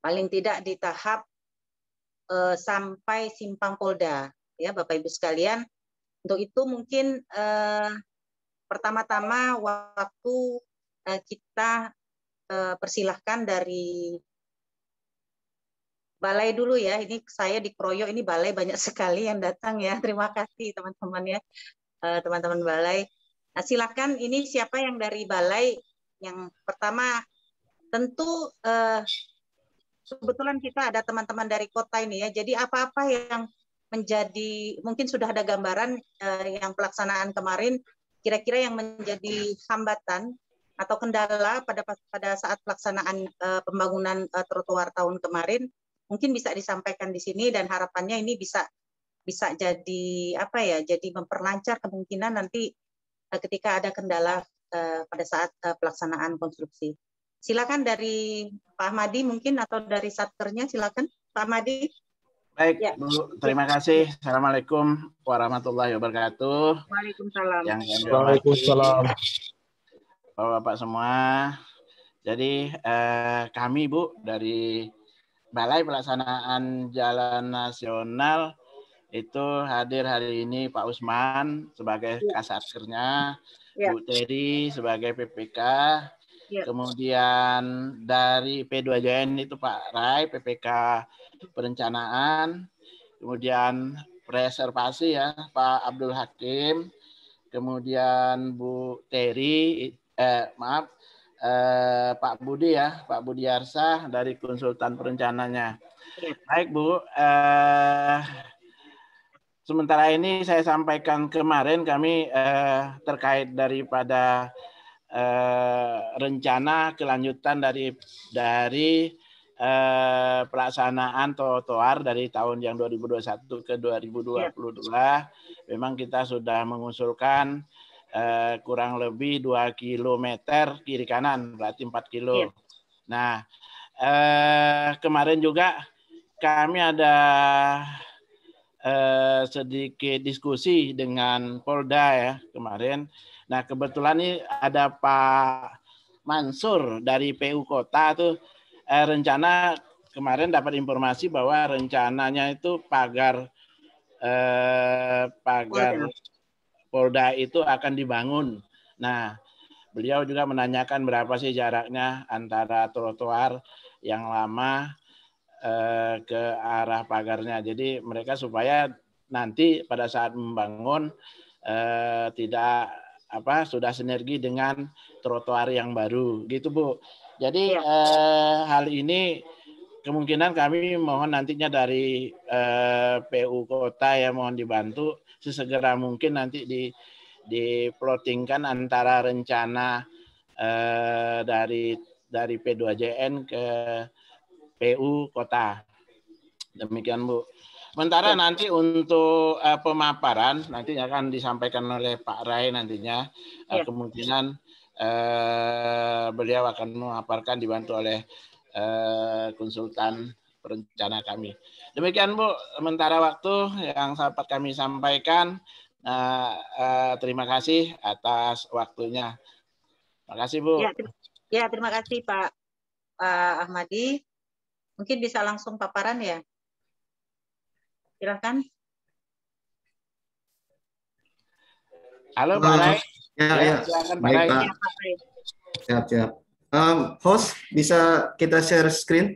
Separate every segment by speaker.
Speaker 1: paling tidak di tahap sampai simpang Polda, ya Bapak Ibu sekalian. Untuk itu mungkin pertama-tama waktu kita persilahkan dari balai dulu ya. Ini saya dikeroyok, ini balai banyak sekali yang datang ya. Terima kasih teman-teman ya, teman-teman balai. Nah, silakan, ini siapa yang dari balai? Yang pertama tentu kebetulan kita ada teman-teman dari kota ini ya. Jadi apa-apa yang menjadi, mungkin sudah ada gambaran yang pelaksanaan kemarin, kira-kira yang menjadi hambatan atau kendala pada saat pelaksanaan pembangunan trotoar tahun kemarin, mungkin bisa disampaikan di sini, dan harapannya ini bisa jadi apa ya? Jadi memperlancar kemungkinan nanti ketika ada kendala pada saat pelaksanaan konstruksi. Silakan dari Pak Ahmadi mungkin, atau dari Satkernya, silakan Pak Ahmadi.
Speaker 2: Baik, ya. Bu, terima kasih. Assalamualaikum warahmatullahi wabarakatuh.
Speaker 1: Waalaikumsalam.
Speaker 3: Waalaikumsalam.
Speaker 2: Bapak-bapak semua. Jadi kami Bu dari Balai Pelaksanaan Jalan Nasional itu hadir hari ini Pak Usman sebagai Kasatkernya, Bu Teri sebagai PPK, kemudian dari P2JN itu Pak Rai, PPK Perencanaan, kemudian Preservasi ya Pak Abdul Hakim, kemudian Bu Teri, Pak Budi ya, Pak Budi Arsa dari konsultan perencananya. Baik Bu, sementara ini saya sampaikan kemarin kami terkait daripada rencana kelanjutan dari pelaksanaan trotoar dari tahun yang 2021 ke 2022. Memang kita sudah mengusulkan kurang lebih 2 kilometer kiri kanan, berarti 4 kilo. Nah, kemarin juga kami ada sedikit diskusi dengan Polda ya kemarin. Nah, kebetulan ini ada Pak Mansur dari PU Kota tuh rencana kemarin dapat informasi bahwa rencananya itu pagar Polda itu akan dibangun. Nah, beliau juga menanyakan berapa sih jaraknya antara trotoar yang lama ke arah pagarnya. Jadi mereka supaya nanti pada saat membangun tidak sudah sinergi dengan trotoar yang baru gitu Bu. Jadi hal ini kemungkinan kami mohon nantinya dari PU Kota ya mohon dibantu sesegera mungkin nanti di-plottingkan antara rencana dari P2JN ke PU Kota. Demikian Bu. Sementara nanti untuk pemaparan nanti akan disampaikan oleh Pak Rai nantinya. Kemungkinan beliau akan memaparkan dibantu oleh konsultan perencana kami. Demikian Bu, sementara waktu yang dapat kami sampaikan. Terima kasih atas waktunya. Terima kasih Bu.
Speaker 1: Ya, terima kasih Pak Ahmadi. Mungkin bisa langsung paparan ya. Silakan.
Speaker 2: Halo Pak Rai.
Speaker 3: Ya.
Speaker 2: Silakan Pak
Speaker 3: Baik,
Speaker 2: Rai.
Speaker 3: Pak. Siap. Host, bisa kita share screen?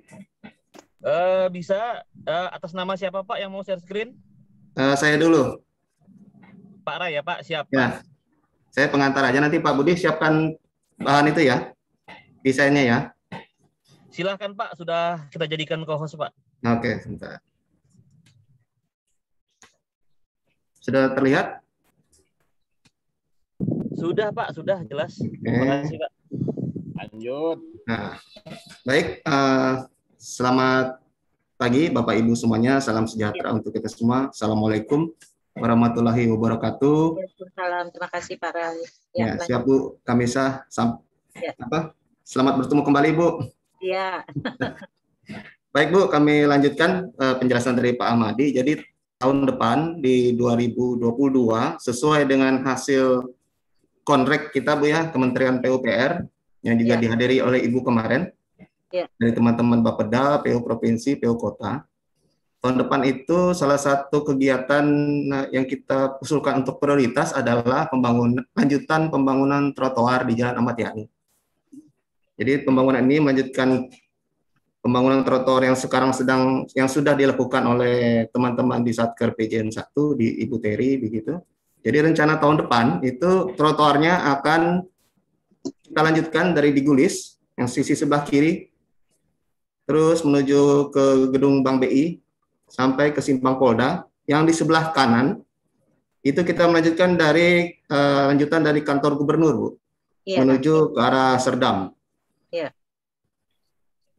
Speaker 4: Bisa. Atas nama siapa Pak yang mau share screen?
Speaker 3: Saya dulu.
Speaker 4: Pak Rai ya Pak, siap.
Speaker 3: Ya. Saya pengantar aja, nanti Pak Budi siapkan bahan itu ya, desainnya ya.
Speaker 4: Silahkan Pak, sudah kita jadikan co-host Pak.
Speaker 3: Oke, sebentar. Sudah terlihat?
Speaker 4: Sudah Pak, sudah jelas. Terima kasih Pak.
Speaker 2: Lanjut.
Speaker 3: Nah, baik, selamat pagi Bapak Ibu semuanya, salam sejahtera untuk kita semua. Assalamualaikum warahmatullahi wabarakatuh.
Speaker 1: Waalaikumsalam, terima kasih Pak Rai.
Speaker 3: Ya, siap Bu, Kamisa. Selamat bertemu kembali Bu.
Speaker 1: Iya.
Speaker 3: Baik Bu, kami lanjutkan penjelasan dari Pak Ahmadi. Jadi tahun depan di 2022 sesuai dengan hasil konrek kita Bu ya, Kementerian PUPR, yang juga
Speaker 1: Ya.
Speaker 3: dihadiri oleh Ibu kemarin,
Speaker 1: Ya.
Speaker 3: dari teman-teman Bapeda, PU Provinsi, PU Kota. Tahun depan itu salah satu kegiatan yang kita usulkan untuk prioritas adalah lanjutan pembangunan trotoar di Jalan Ahmad Yani. Jadi pembangunan ini melanjutkan pembangunan trotoar yang sudah dilakukan oleh teman-teman di Satker PJN 1 di Ibu Teri begitu. Jadi rencana tahun depan itu trotoarnya akan kita lanjutkan dari Digulis yang sisi sebelah kiri terus menuju ke gedung Bank BI sampai ke Simpang Polda. Yang di sebelah kanan itu kita melanjutkan dari lanjutan dari kantor gubernur, Bu,
Speaker 1: Ya.
Speaker 3: menuju ke arah Serdam.
Speaker 1: Ya.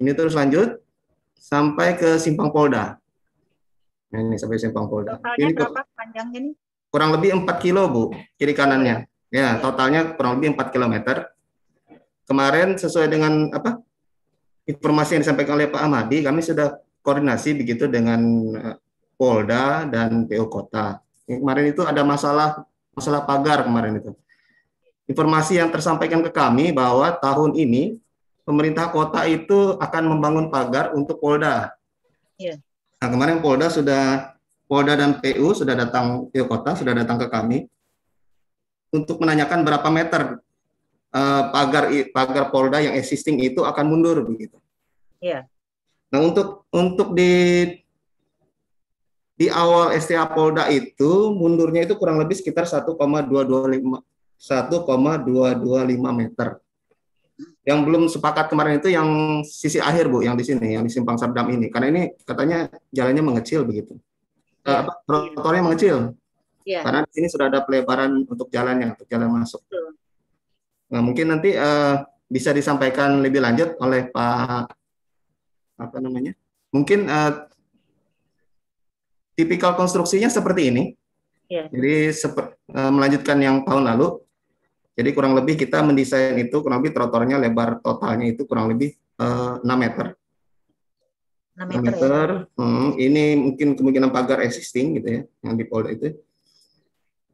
Speaker 3: Ini terus lanjut sampai ke Simpang Polda. Nah, ini sampai Simpang Polda.
Speaker 1: Totalnya
Speaker 3: Ini
Speaker 1: berapa panjangnya nih?
Speaker 3: kurang lebih 4 kilo, Bu, kiri kanannya. Ya,
Speaker 1: Ya.
Speaker 3: totalnya kurang lebih 4 kilometer. Kemarin sesuai dengan informasi yang disampaikan oleh Pak Ahmadi, kami sudah koordinasi begitu dengan Polda dan PU Kota. Kemarin itu ada masalah pagar kemarin itu. Informasi yang tersampaikan ke kami bahwa tahun ini pemerintah kota itu akan membangun pagar untuk Polda.
Speaker 1: Ya.
Speaker 3: Nah, kemarin Polda dan PU sudah datang, PU Kota sudah datang ke kami untuk menanyakan berapa meter pagar Polda yang existing itu akan mundur begitu.
Speaker 1: Ya.
Speaker 3: Nah, untuk di awal STA Polda itu mundurnya itu kurang lebih sekitar 1,225 meter. Yang belum sepakat kemarin itu yang sisi akhir, Bu, yang di sini, yang di Simpang Serdam ini. Karena ini katanya jalannya mengecil begitu.
Speaker 1: Ya.
Speaker 3: Trotoarnya mengecil.
Speaker 1: Ya.
Speaker 3: Karena di sini sudah ada pelebaran untuk jalannya, untuk jalan masuk.
Speaker 1: Betul.
Speaker 3: Nah, mungkin nanti bisa disampaikan lebih lanjut oleh Pak Mungkin tipikal konstruksinya seperti ini.
Speaker 1: Ya.
Speaker 3: Jadi melanjutkan yang tahun lalu. Jadi kurang lebih kita mendesain itu kurang lebih trotoarnya lebar totalnya itu kurang lebih 6 meter.
Speaker 1: 6
Speaker 3: 6
Speaker 1: meter ya.
Speaker 3: meter. Ini mungkin kemungkinan pagar existing gitu ya, yang di Polda itu.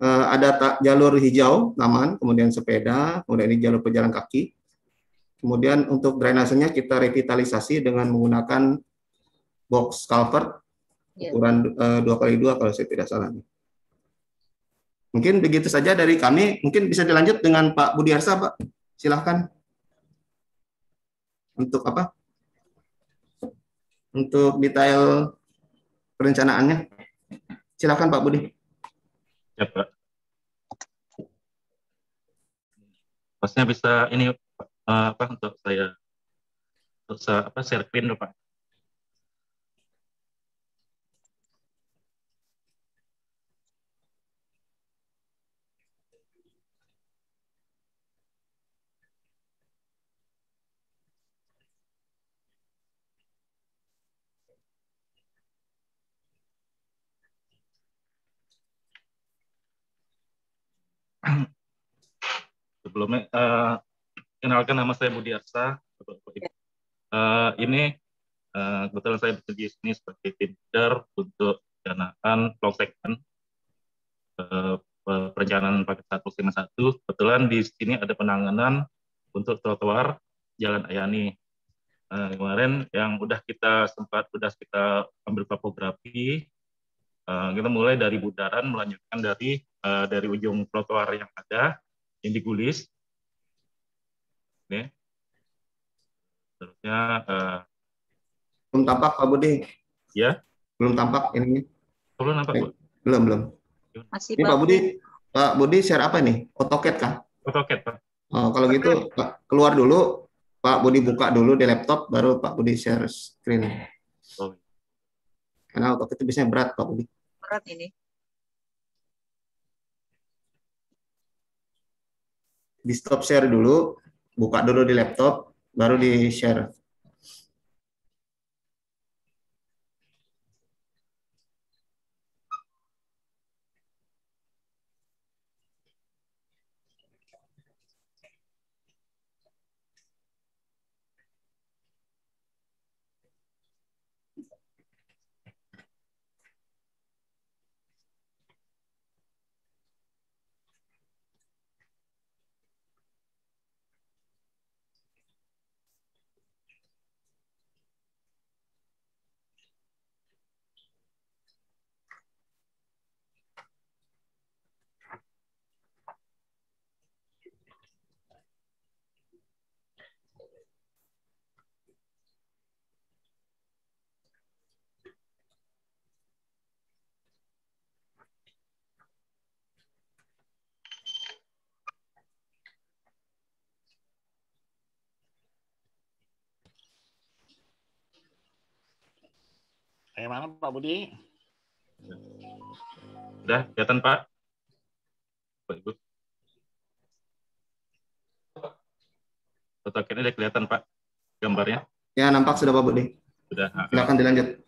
Speaker 3: Ada jalur hijau, taman, kemudian sepeda, kemudian ini jalur pejalan kaki. Kemudian untuk drainasenya kita revitalisasi dengan menggunakan box culvert ukuran 2x2 kalau saya tidak salah. Mungkin begitu saja dari kami. Mungkin bisa dilanjut dengan Pak Budiarsa, Pak. Silahkan. Untuk apa? Untuk detail perencanaannya. Silahkan Pak Budi.
Speaker 5: Ya, Pak. Pasnya bisa ini untuk saya share screen dulu, Pak. Sebelumnya kenalkan, nama saya Budi Arsa. Ini kebetulan saya bekerja di sini sebagai tim leader untuk perencanaan flow segment perencanaan paket 151. Kebetulan di sini ada penanganan untuk trotoar Jalan Ayani. Kemarin yang kita ambil topografi, kita mulai dari bundaran melanjutkan dari ujung trotoar yang ada yang digulis. Oke. Terusnya
Speaker 3: belum tampak Pak Budi.
Speaker 5: ya.
Speaker 3: Belum tampak ininya.
Speaker 5: Belum nampak, Bu?
Speaker 3: Belum.
Speaker 1: Masih
Speaker 3: Ini Pak Budi share apa nih? AutoCAD kah?
Speaker 5: AutoCAD, Pak.
Speaker 3: Oh, kalau gitu Pak, keluar dulu, Pak Budi buka dulu di laptop, baru Pak Budi share screen.
Speaker 5: Oh.
Speaker 3: Karena AutoCAD itu biasanya berat, Pak Budi.
Speaker 1: berat ini.
Speaker 3: Di stop share dulu, buka dulu di laptop, baru di share.
Speaker 2: Bagaimana Pak Budi?
Speaker 5: Udah kelihatan Pak? Pak Ibu. Total udah kelihatan Pak gambarnya?
Speaker 3: Ya, nampak sudah Pak Budi.
Speaker 5: Sudah.
Speaker 3: Silakan dilanjut.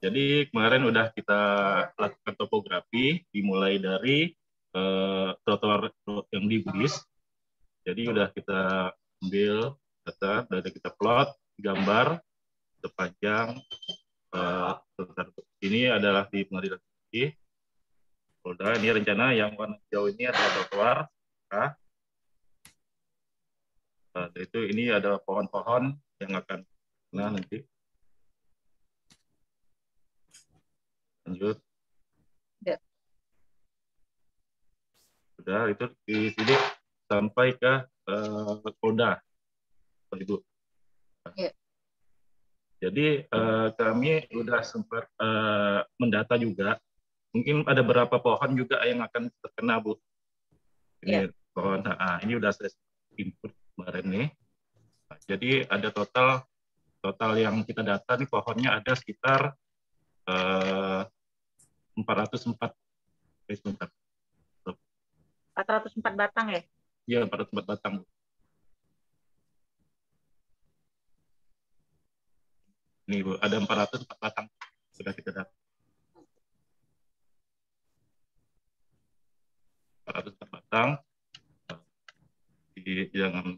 Speaker 5: Jadi kemarin udah kita lakukan topografi, dimulai dari trotoar yang di Bugis. Jadi udah kita ambil data, dari kita plot, gambar sepanjang ini adalah di Pengadilan Tinggi Polda. Ini rencana yang warna hijau ini adalah trotoar. Itu ini ada pohon-pohon yang akan nanti. Lanjut.
Speaker 1: Ya.
Speaker 5: Sudah itu di sini sampai ke Polda, Ibu.
Speaker 1: Ya.
Speaker 5: Jadi kami sudah sempat mendata juga. Mungkin ada beberapa pohon juga yang akan terkena, Bu. Ini pohon. Ini sudah saya input kemarin nih. Jadi ada total yang kita data nih pohonnya ada sekitar 404
Speaker 1: batang ya?
Speaker 5: Iya, 404 batang. Ini Bu, ada 404 batang sudah kita data. 404 batang di jangan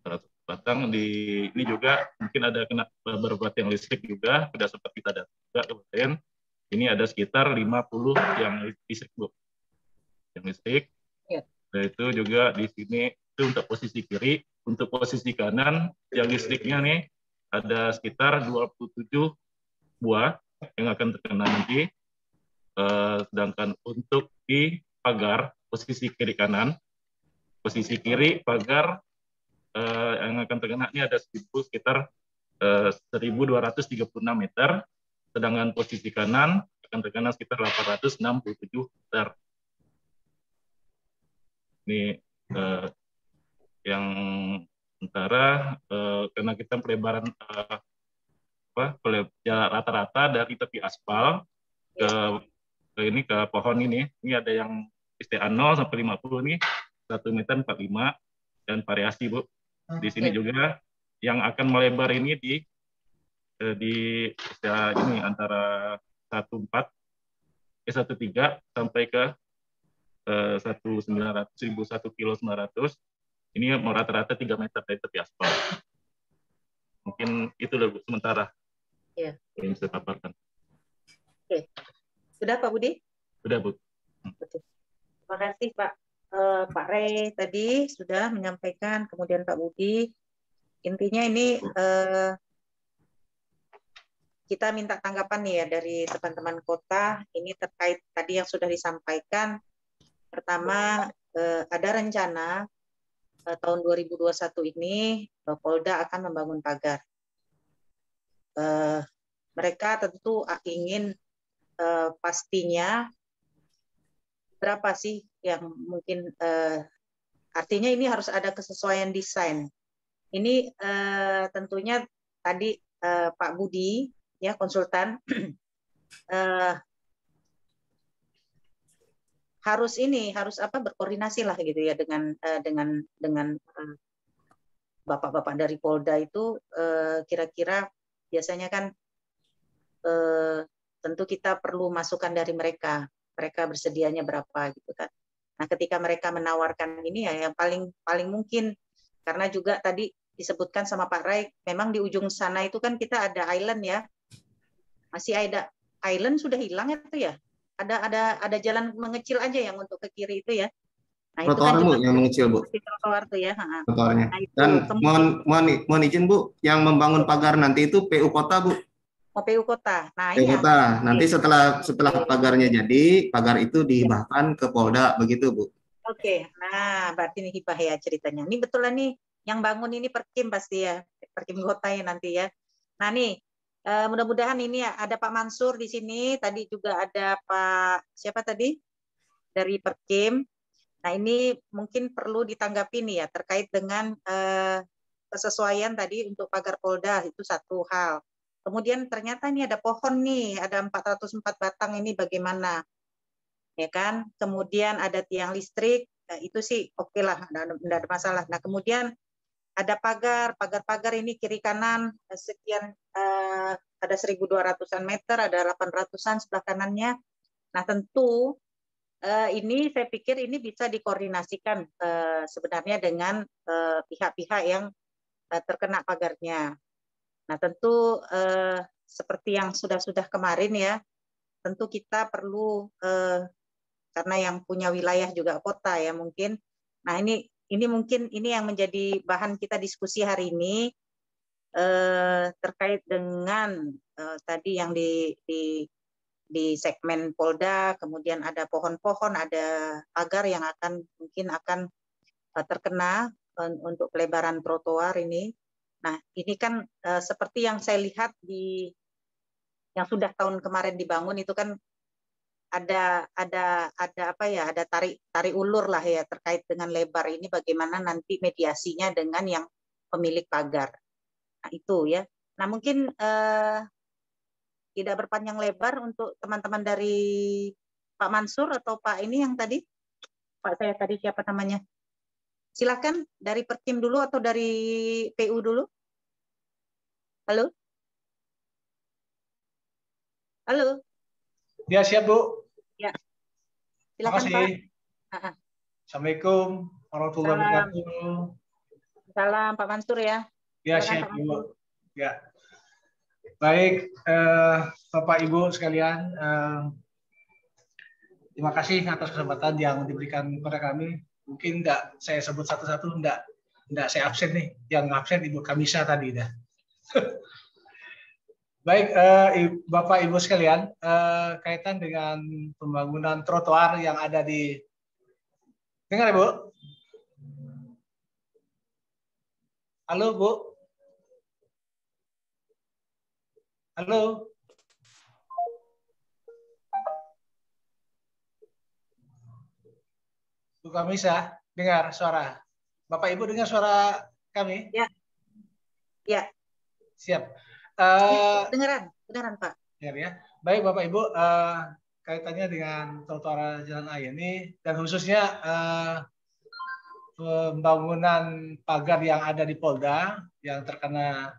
Speaker 5: 400 batang di ini juga mungkin ada kena beberapa yang listrik juga sudah sempat kita data juga kemarin. Ini ada sekitar 50 yang listrik, Bu. Yang listrik.
Speaker 1: Ya.
Speaker 5: Dan itu juga di sini itu untuk posisi kiri, untuk posisi kanan yang listriknya nih ada sekitar 27 buah yang akan terkena nanti. Sedangkan untuk di pagar posisi kiri kanan, posisi kiri pagar yang akan terkena ini ada sekitar 1.236 meter. Sedangkan posisi kanan akan terkena sekitar 867 meter. Ini yang sementara karena kita pelebaran rata-rata dari tepi aspal ke ini ke pohon ini ada yang STA 0 sampai 50 nih 1,45 meter dan variasi, Bu. Di sini juga yang akan melebar ini di ini antara 13 sampai ke 1.900 kilo 900. Ini mau rata-rata 3 meter dari tepi aspal. Mungkin itu dulu sementara
Speaker 1: yang
Speaker 5: bisa paparkan.
Speaker 1: Oke. Sudah Pak Budi?
Speaker 5: Sudah, Bu.
Speaker 1: Terima kasih Pak Rey tadi sudah menyampaikan, kemudian Pak Budi. Intinya ini kita minta tanggapan nih ya dari teman-teman kota ini terkait tadi yang sudah disampaikan. Pertama, ada rencana tahun 2021 ini Polda akan membangun pagar. Mereka tentu ingin pastinya berapa sih yang mungkin artinya ini harus ada kesesuaian desain. Ini tentunya tadi Pak Budi ya konsultan harus berkoordinasi lah gitu ya dengan bapak-bapak dari Polda itu kira-kira biasanya kan tentu kita perlu masukan dari mereka bersedianya berapa gitu kan. Nah, ketika mereka menawarkan ini ya yang paling mungkin, karena juga tadi disebutkan sama Pak Rai, memang di ujung sana itu kan kita ada island ya. Masih ada island sudah hilang itu ya. Ada jalan mengecil aja yang untuk ke kiri itu ya. Nah, itu kan juga
Speaker 3: yang mengecil, Bu.
Speaker 1: Trotoar tuh ya.
Speaker 3: Trotoarnya.
Speaker 1: Nah, itu,
Speaker 3: dan mohon izin, Bu, yang membangun pagar nanti itu PU Kota, Bu.
Speaker 1: PU Kota. Nah,
Speaker 3: PU
Speaker 1: iya.
Speaker 3: Kota. Nanti setelah pagarnya jadi, pagar itu dihibahkan ke Polda, begitu, Bu.
Speaker 1: Oke. Nah, berarti ini hibah ya ceritanya. Ini betul nih yang bangun ini Perkim pasti ya. Perkim Kota ya nanti ya. Nah, nih mudah-mudahan ini ya, ada Pak Mansur di sini, tadi juga ada Pak siapa tadi dari Perkim. Nah, ini mungkin perlu ditanggapi nih ya terkait dengan kesesuaian tadi untuk pagar Polda itu satu hal. kemudian ternyata ini ada pohon nih, ada 404 batang ini bagaimana, ya kan? Kemudian ada tiang listrik, itu sih oke lah, tidak ada masalah. Nah kemudian ada pagar ini kiri kanan sekian, ada 1.200-an meter, ada 800-an sebelah kanannya. Nah tentu ini saya pikir ini bisa dikoordinasikan sebenarnya dengan pihak-pihak yang terkena pagarnya. Nah tentu seperti yang sudah kemarin ya, tentu kita perlu karena yang punya wilayah juga kota ya mungkin. Nah ini mungkin ini yang menjadi bahan kita diskusi hari ini terkait dengan tadi yang di segmen Polda, kemudian ada pohon-pohon, ada pagar yang mungkin akan terkena untuk pelebaran trotoar ini. Nah, ini kan seperti yang saya lihat yang sudah tahun kemarin dibangun itu kan ada apa ya, ada tarik ulur lah ya terkait dengan lebar ini, bagaimana nanti mediasinya dengan yang pemilik pagar. Nah, itu ya. Nah, mungkin tidak berpanjang lebar untuk teman-teman dari Pak Mansur atau Pak ini yang tadi, Pak saya tadi siapa namanya? Silakan dari Perkim dulu atau dari PU dulu. Halo? Halo?
Speaker 6: Ya, siap, Bu.
Speaker 1: Ya. Silakan,
Speaker 6: Terima kasih.
Speaker 1: Pak.
Speaker 6: Assalamualaikum warahmatullahi wabarakatuh.
Speaker 1: Salam Pak Mansur ya.
Speaker 6: Ya,
Speaker 1: silakan,
Speaker 6: siap, Bu. Ya. Baik, Bapak Ibu sekalian, terima kasih atas kesempatan yang diberikan kepada kami. Mungkin enggak saya sebut satu-satu, enggak saya absen nih. Yang absen Ibu Kamisa tadi dah. Baik, Bapak Ibu sekalian, kaitan dengan pembangunan trotoar yang ada di, dengar ya Bu? Halo Bu? Halo? Bu Kamisa, dengar suara? Bapak Ibu dengar suara kami?
Speaker 1: Ya. Ya.
Speaker 6: Siap.
Speaker 1: Beneran Pak.
Speaker 6: Ya. Baik Bapak Ibu, kaitannya dengan trotoar Jalan Ayani dan khususnya pembangunan pagar yang ada di Polda yang terkena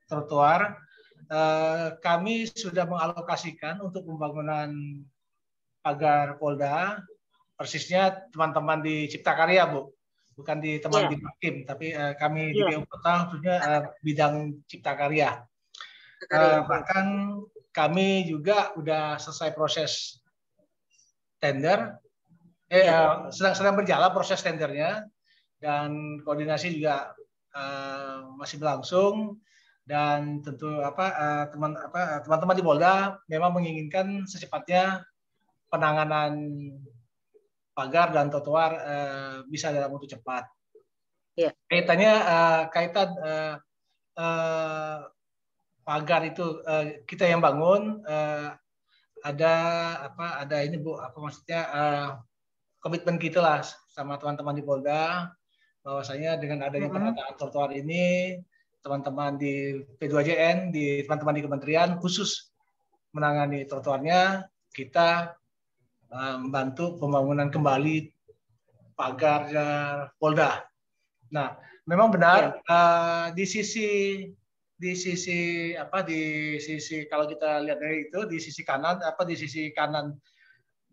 Speaker 6: trotoar, kami sudah mengalokasikan untuk pembangunan pagar Polda, persisnya teman-teman di Cipta Karya, Bu. Bukan di teman di Perkim, tapi kami di PU Kota khususnya bidang Cipta Karya. Bahkan kami juga sudah selesai proses tender, sedang berjalan proses tendernya, dan koordinasi juga masih berlangsung. Dan tentu teman-teman di Polda memang menginginkan secepatnya penanganan pagar dan trotoar bisa dalam waktu cepat.
Speaker 1: Yeah.
Speaker 6: Kaitan pagar itu kita yang bangun, ada ini Bu, apa maksudnya, komitmen kita lah sama teman-teman di Polda bahwasanya dengan adanya penataan trotoar ini, teman-teman di P2JN, teman-teman di kementerian khusus menangani trotoarnya, kita membantu pembangunan kembali pagar Polda. Nah, memang benar di sisi kalau kita lihat dari itu, di sisi kanan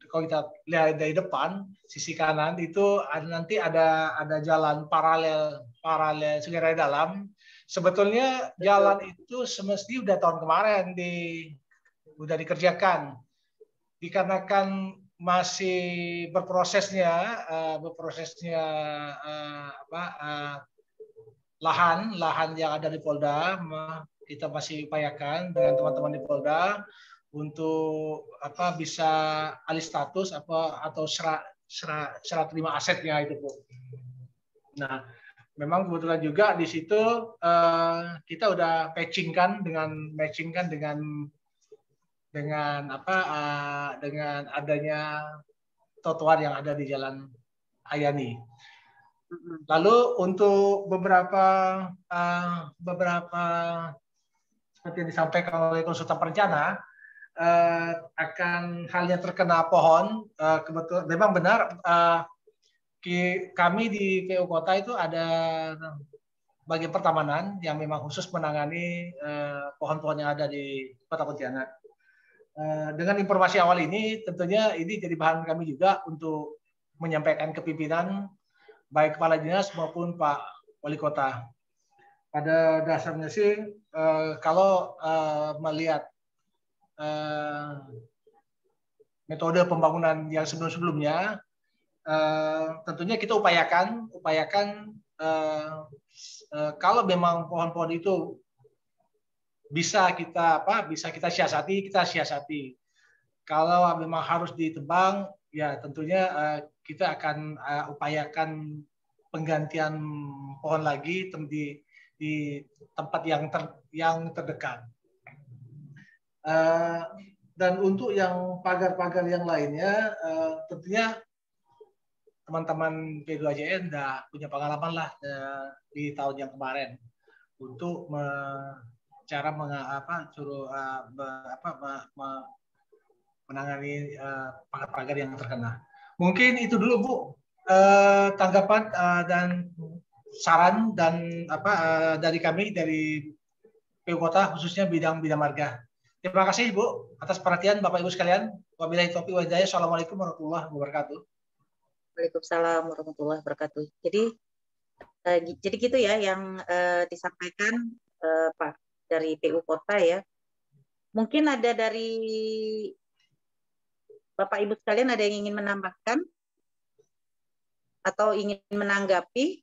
Speaker 6: kalau kita lihat dari depan sisi kanan itu nanti ada jalan paralel Sungai Raya Dalam. Sebetulnya jalan itu semestinya udah tahun kemarin udah dikerjakan, dikarenakan masih berprosesnya lahan yang ada di Polda. Kita masih upayakan dengan teman-teman di Polda untuk bisa alih status atau serah terima asetnya itu, Bu. Nah, memang kebetulan juga di situ kita udah matchingkan dengan adanya trotoar yang ada di Jalan Ayani. Lalu untuk beberapa seperti yang disampaikan oleh konsultan perencana, akan halnya terkena pohon, kebetulan memang benar, kami di PU Kota itu ada bagian pertamanan yang memang khusus menangani pohon-pohon yang ada di Kota Pontianak. Dengan informasi awal ini, tentunya ini jadi bahan kami juga untuk menyampaikan ke pimpinan, baik kepala dinas maupun Pak Wali Kota. Pada dasarnya sih, kalau melihat metode pembangunan yang sebelum-sebelumnya, tentunya kita upayakan kalau memang pohon-pohon itu bisa kita siasati. Kalau memang harus ditebang, ya tentunya kita akan upayakan penggantian pohon lagi di tempat yang terdekat. Dan untuk yang pagar-pagar yang lainnya, tentunya teman-teman P2JN sudah punya pengalaman lah di tahun yang kemarin untuk cara menangani pagar-pagar yang terkena. Mungkin itu dulu Bu, tanggapan dan saran dan dari kami dari PU Kota khususnya bidang marga. Terima kasih Bu atas perhatian Bapak Ibu sekalian. Wabillahi taufiq wal hidayah. Assalamualaikum warahmatullahi wabarakatuh.
Speaker 1: Waalaikumsalam warahmatullahi wabarakatuh. Jadi gitu ya yang disampaikan Pak dari PU Kota ya. Mungkin ada dari Bapak Ibu sekalian ada yang ingin menambahkan atau ingin menanggapi.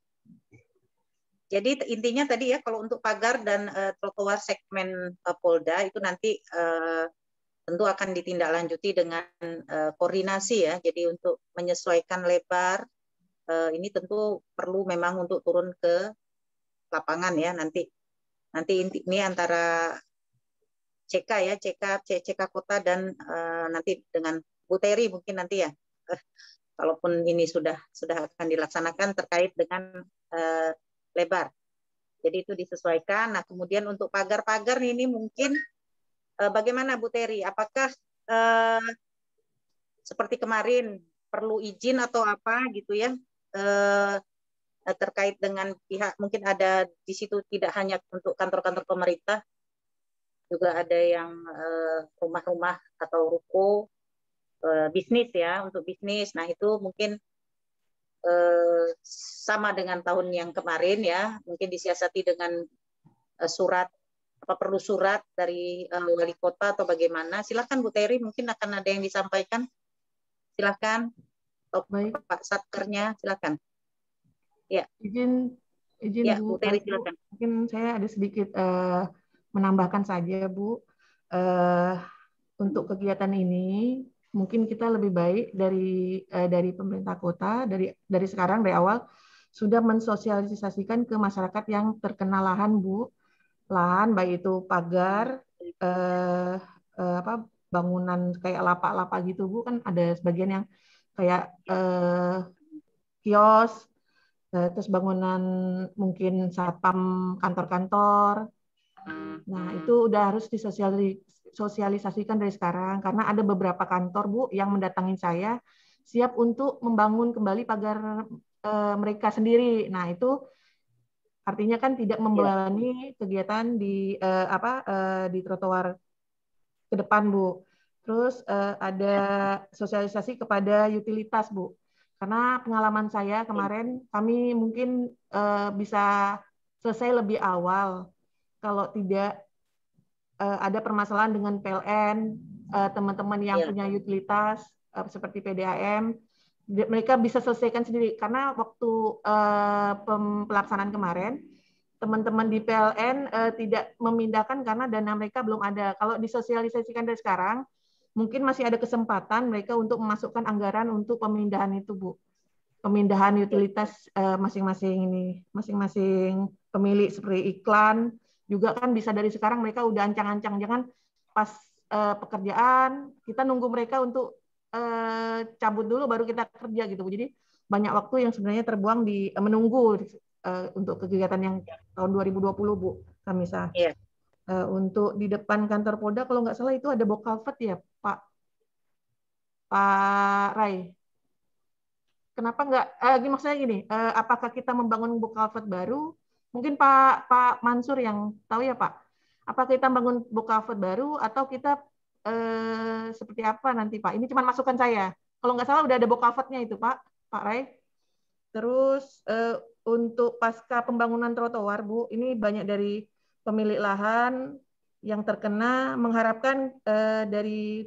Speaker 1: Jadi intinya tadi ya kalau untuk pagar dan trotoar segmen Polda itu nanti tentu akan ditindaklanjuti dengan koordinasi ya. Jadi untuk menyesuaikan lebar ini tentu perlu memang untuk turun ke lapangan ya nanti ini antara CK ya, CK Kota dan nanti dengan Bu Teri mungkin nanti ya, kalaupun ini sudah akan dilaksanakan terkait dengan lebar. Jadi itu disesuaikan. Nah kemudian untuk pagar-pagar ini mungkin bagaimana Bu Teri? Apakah seperti kemarin perlu izin atau apa gitu ya? Terkait dengan pihak mungkin ada di situ tidak hanya untuk kantor-kantor pemerintah, juga ada yang rumah-rumah atau ruko bisnis ya untuk bisnis. Nah itu mungkin sama dengan tahun yang kemarin ya, mungkin disiasati dengan surat perlu surat dari wali kota atau bagaimana. Silakan Bu Teri, mungkin akan ada yang disampaikan. Silakan.
Speaker 7: Baik.
Speaker 1: Pak Satkernya, silakan. Ya.
Speaker 7: Izin
Speaker 1: ya,
Speaker 7: Bu
Speaker 1: Teri, silakan.
Speaker 7: Mungkin saya ada sedikit menambahkan saja Bu. Untuk kegiatan ini mungkin kita lebih baik dari pemerintah kota dari sekarang dari awal sudah mensosialisasikan ke masyarakat yang terkena lahan Bu. Lahan baik itu pagar bangunan kayak lapak-lapak gitu Bu, kan ada sebagian yang kayak kios, terus bangunan mungkin satpam kantor-kantor. Nah, itu udah harus disosialisasikan dari sekarang karena ada beberapa kantor Bu yang mendatangi saya siap untuk membangun kembali pagar mereka sendiri. Nah, itu artinya kan tidak membebani kegiatan di di trotoar ke depan Bu. Terus ada sosialisasi kepada utilitas Bu. Karena pengalaman saya kemarin kami mungkin bisa selesai lebih awal kalau tidak ada permasalahan dengan PLN, teman-teman yang punya utilitas seperti PDAM, mereka bisa selesaikan sendiri karena waktu pelaksanaan kemarin teman-teman di PLN tidak memindahkan karena dana mereka belum ada. Kalau disosialisasikan dari sekarang, mungkin masih ada kesempatan mereka untuk memasukkan anggaran untuk pemindahan itu, Bu. Pemindahan utilitas masing-masing pemilik seperti iklan juga kan bisa dari sekarang mereka udah ancang-ancang, jangan pas pekerjaan kita nunggu mereka untuk cabut dulu baru kita kerja gitu. Jadi banyak waktu yang sebenarnya terbuang di menunggu untuk kegiatan yang tahun 2020 Bu Kamisa.
Speaker 1: Iya.
Speaker 7: Untuk di depan kantor Polda kalau nggak salah itu ada box culvert ya Pak Rai. Kenapa nggak? Maksudnya gini, apakah kita membangun box culvert baru? Mungkin Pak Mansur yang tahu ya Pak. Apakah kita bangun box culvert baru atau kita seperti apa nanti Pak? Ini cuma masukan saya. Kalau nggak salah udah ada box culvertnya itu Pak Rai. Terus untuk pasca pembangunan trotoar Bu, ini banyak dari pemilik lahan yang terkena, mengharapkan dari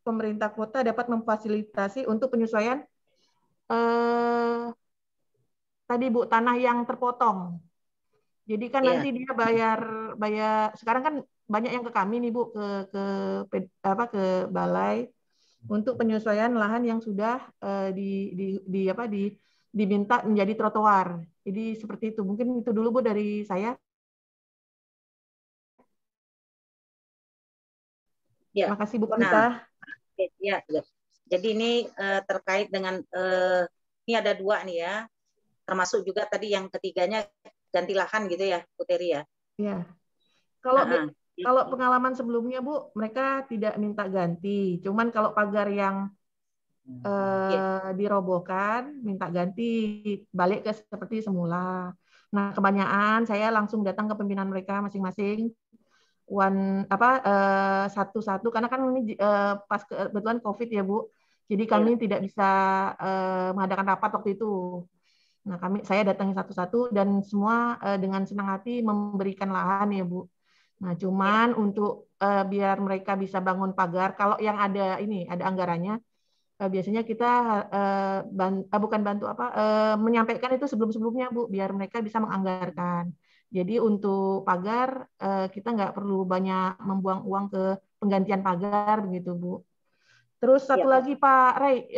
Speaker 7: pemerintah kota dapat memfasilitasi untuk penyesuaian tadi Bu, tanah yang terpotong. Jadi kan nanti dia bayar sekarang kan banyak yang ke kami nih Bu, ke balai untuk penyesuaian lahan yang sudah diminta menjadi trotoar. Jadi seperti itu. Mungkin itu dulu Bu dari saya.
Speaker 1: Ya.
Speaker 7: Terima kasih Bu Konita.
Speaker 1: Ya. Jadi ini terkait dengan ini ada 2 nih ya, termasuk juga tadi yang ketiganya ganti lahan gitu ya, Bu Teri ya.
Speaker 7: Iya. Kalau pengalaman sebelumnya Bu, mereka tidak minta ganti. Cuman kalau pagar yang dirobohkan, minta ganti, balik ke seperti semula. Nah, kebanyakan saya langsung datang ke pimpinan mereka masing-masing. Satu-satu karena kan ini pas kebetulan COVID ya Bu, jadi kami tidak bisa mengadakan rapat waktu itu. Nah saya datangi satu-satu dan semua dengan senang hati memberikan lahan ya Bu. Nah cuman untuk biar mereka bisa bangun pagar, kalau yang ada anggarannya, biasanya kita menyampaikan itu sebelum-sebelumnya Bu, biar mereka bisa menganggarkan. Jadi untuk pagar kita nggak perlu banyak membuang uang ke penggantian pagar begitu Bu. Terus satu lagi Pak Ray,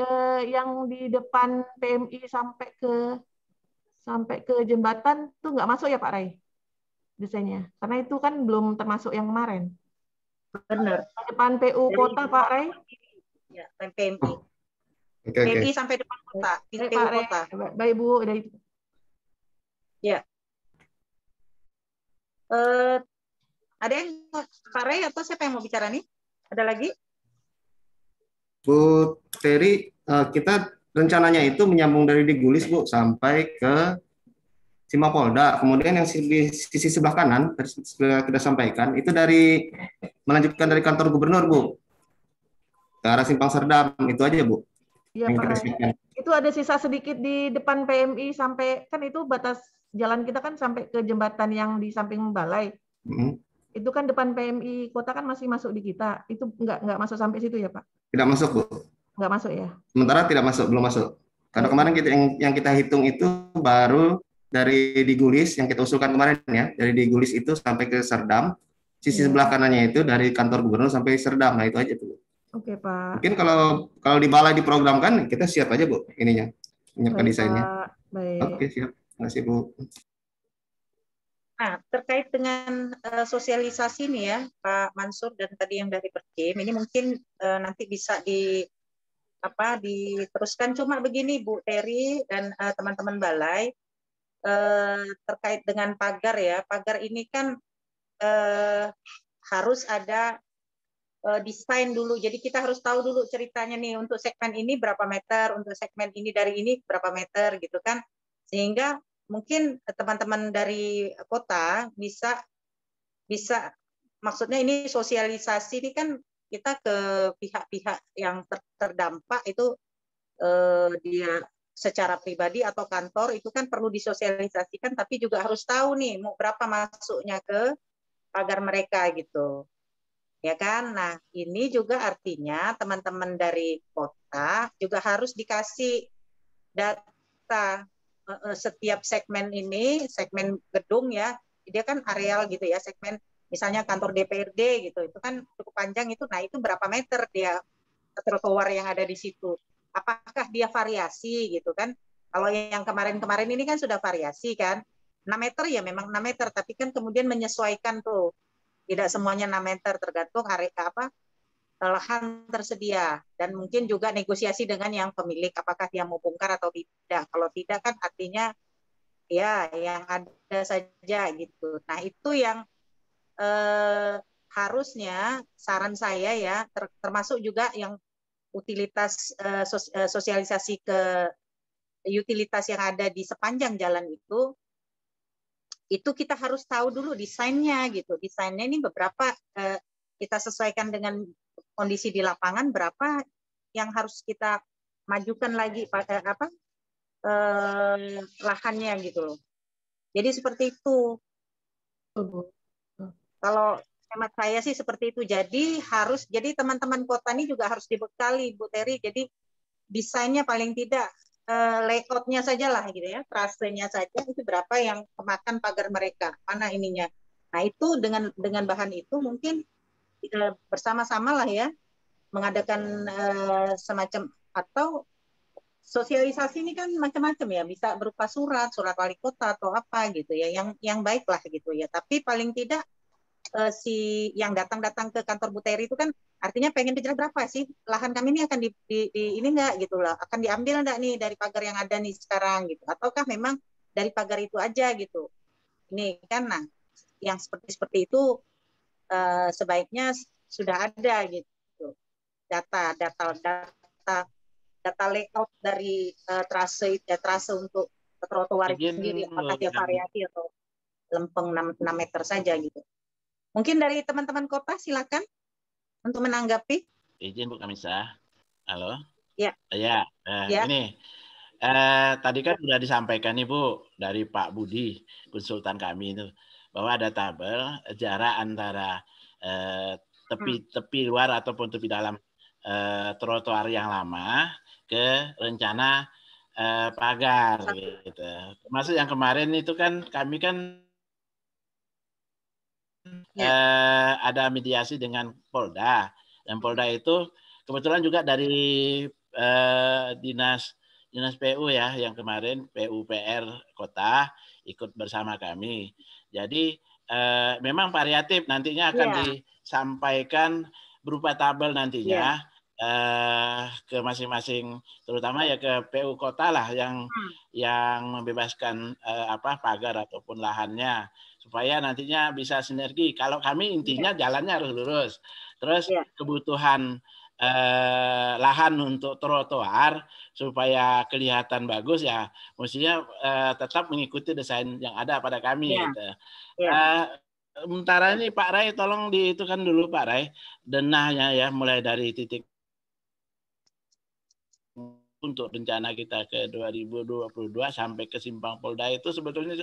Speaker 7: yang di depan PMI sampai ke jembatan tuh nggak masuk ya Pak Ray desainnya, karena itu kan belum termasuk yang kemarin.
Speaker 1: Benar.
Speaker 7: Depan PU Kota Pak Ray.
Speaker 1: Ya, PMI.
Speaker 3: Okay.
Speaker 1: PMI sampai depan kota, di PU Kota.
Speaker 7: Baik Bu, udah itu.
Speaker 1: Ya. Ada yang Pak Ray atau siapa yang mau bicara nih? Ada lagi?
Speaker 3: Bu Teri, kita rencananya itu menyambung dari Digulis Bu sampai ke Simapolda. Kemudian yang di sisi sebelah kanan kita sampaikan itu melanjutkan dari kantor gubernur Bu ke arah Simpang Serdam, itu aja Bu.
Speaker 7: Iya Pak. Itu ada sisa sedikit di depan PMI sampai, kan itu batas jalan kita kan sampai ke jembatan yang di samping balai. Itu kan depan PMI kota kan masih masuk di kita. Itu nggak masuk sampai situ ya Pak?
Speaker 3: Tidak masuk Bu.
Speaker 7: Nggak masuk ya?
Speaker 3: Sementara tidak masuk, belum masuk. Karena kemarin yang kita hitung itu baru dari Digulis yang kita usulkan kemarin ya, dari Digulis itu sampai ke Serdam. Sisi sebelah kanannya itu dari kantor gubernur sampai Serdam. Nah itu aja tuh. Oke Pak. Mungkin kalau di balai diprogramkan, kita siap aja Bu ininya, menyiapkan desainnya.
Speaker 7: Baik.
Speaker 3: Oke siap, terima kasih Bu.
Speaker 1: Nah terkait dengan sosialisasi nih ya Pak Mansur dan tadi yang dari Perkim, ini mungkin nanti bisa diteruskan. Cuma begini Bu Teri dan teman-teman balai, terkait dengan pagar ya, pagar ini kan harus ada desain dulu. Jadi kita harus tahu dulu ceritanya nih, untuk segmen ini berapa meter, untuk segmen ini dari ini berapa meter gitu kan. Sehingga mungkin teman-teman dari kota bisa maksudnya ini sosialisasi ini kan kita ke pihak-pihak yang terdampak itu dia secara pribadi atau kantor itu kan perlu disosialisasikan, tapi juga harus tahu nih mau berapa masuknya ke pagar mereka gitu. Ya kan? Nah, ini juga artinya teman-teman dari kota juga harus dikasih data setiap segmen ini, segmen gedung ya, dia kan areal gitu ya, segmen misalnya kantor DPRD gitu, itu kan cukup panjang itu, nah itu berapa meter dia trotoar yang ada di situ. Apakah dia variasi gitu kan? Kalau yang kemarin-kemarin ini kan sudah variasi kan, 6 meter ya memang 6 meter, tapi kan kemudian menyesuaikan tuh. Tidak semuanya 6 meter, tergantung lahan tersedia. Dan mungkin juga negosiasi dengan yang pemilik, apakah dia mau bongkar atau tidak. Kalau tidak kan artinya ya yang ada saja gitu. Nah itu yang harusnya saran saya ya, termasuk juga yang utilitas sosialisasi ke utilitas yang ada di sepanjang jalan itu kita harus tahu dulu desainnya gitu. Desainnya ini beberapa kita sesuaikan dengan kondisi di lapangan, berapa yang harus kita majukan lagi lahannya gitu loh. Jadi seperti itu. Kalau hemat saya sih seperti itu. Jadi teman-teman kota ini juga harus dibekali, Bu Teri. Jadi desainnya paling tidak layoutnya saja lah gitu ya, trasenya saja itu berapa yang kemakan pagar mereka, mana ininya. Nah itu dengan bahan itu mungkin bersama-sama lah ya mengadakan semacam atau sosialisasi ini kan macam-macam ya, bisa berupa surat wali kota atau apa gitu ya, yang baik lah gitu ya. Tapi paling tidak si yang datang ke kantor Bu Teri itu kan artinya pengen bicara berapa sih lahan kami ini akan di ini enggak gitu lah, akan diambil enggak nih dari pagar yang ada nih sekarang gitu, ataukah memang dari pagar itu aja gitu. Ini kan nah yang seperti itu sebaiknya sudah ada gitu data layout dari trase untuk trotoar itu sendiri, apakah dia variasi atau lempeng 6 meter saja gitu. Mungkin dari teman-teman kota silakan untuk menanggapi.
Speaker 2: Izin Bu Kamisa. Halo.
Speaker 1: Ya.
Speaker 2: Ya.
Speaker 1: Ya.
Speaker 2: Ini tadi kan sudah disampaikan nih Bu dari Pak Budi, konsultan kami itu, bahwa ada tabel jarak antara tepi luar ataupun tepi dalam trotoar yang lama ke rencana pagar gitu. Termasuk yang kemarin itu kan kami kan ada mediasi dengan Polda, dan Polda itu kebetulan juga dari dinas PU ya, yang kemarin PUPR kota ikut bersama kami. Jadi memang variatif nantinya akan disampaikan berupa tabel nantinya ke masing-masing, terutama ya ke PU kota lah yang membebaskan pagar ataupun lahannya, supaya nantinya bisa sinergi. Kalau kami intinya jalannya harus lurus. Terus kebutuhan lahan untuk trotoar supaya kelihatan bagus ya, mestinya tetap mengikuti desain yang ada pada kami. Gitu. Sementara ini Pak Rai, tolong diitukan dulu Pak Rai, denahnya ya, mulai dari titik untuk rencana kita ke 2022 sampai ke Simpang Polda itu sebetulnya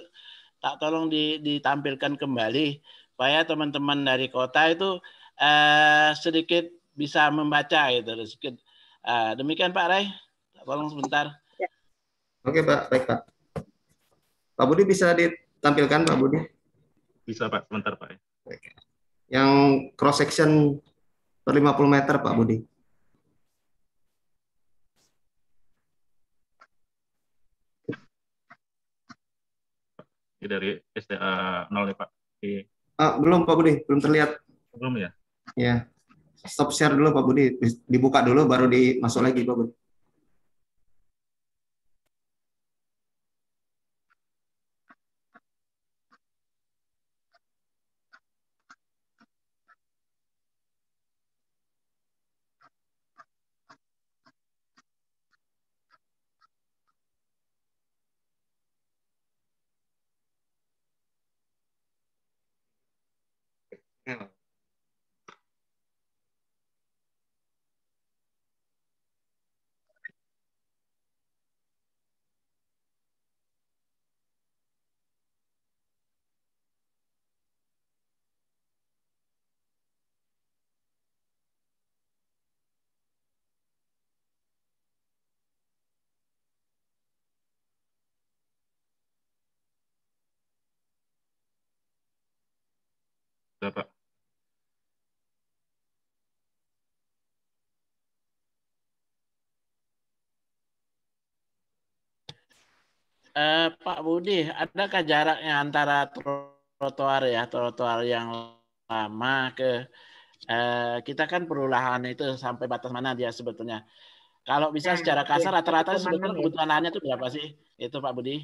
Speaker 2: tak tolong ditampilkan kembali supaya teman-teman dari kota itu sedikit bisa membaca gitu sedikit. Demikian Pak Rai, tolong sebentar.
Speaker 3: Oke Pak, baik Pak. Pak Budi bisa ditampilkan Pak Budi?
Speaker 5: Bisa Pak, sebentar Pak.
Speaker 3: Yang cross section per 50 meter Pak Budi.
Speaker 5: Ini dari SDA 0 ya Pak.
Speaker 3: Belum Pak Budi, belum terlihat.
Speaker 5: Belum ya?
Speaker 3: Ya. Stop share dulu Pak Budi, dibuka dulu baru dimasuk lagi Pak Budi.
Speaker 5: Sudah Pak.
Speaker 2: Pak Budi, adakah jaraknya antara trotoar yang lama ke kita kan perlahan itu sampai batas mana dia sebetulnya? Kalau bisa secara kasar rata-rata sebetulnya kebutuhan lahannya itu berapa sih? Itu Pak Budi.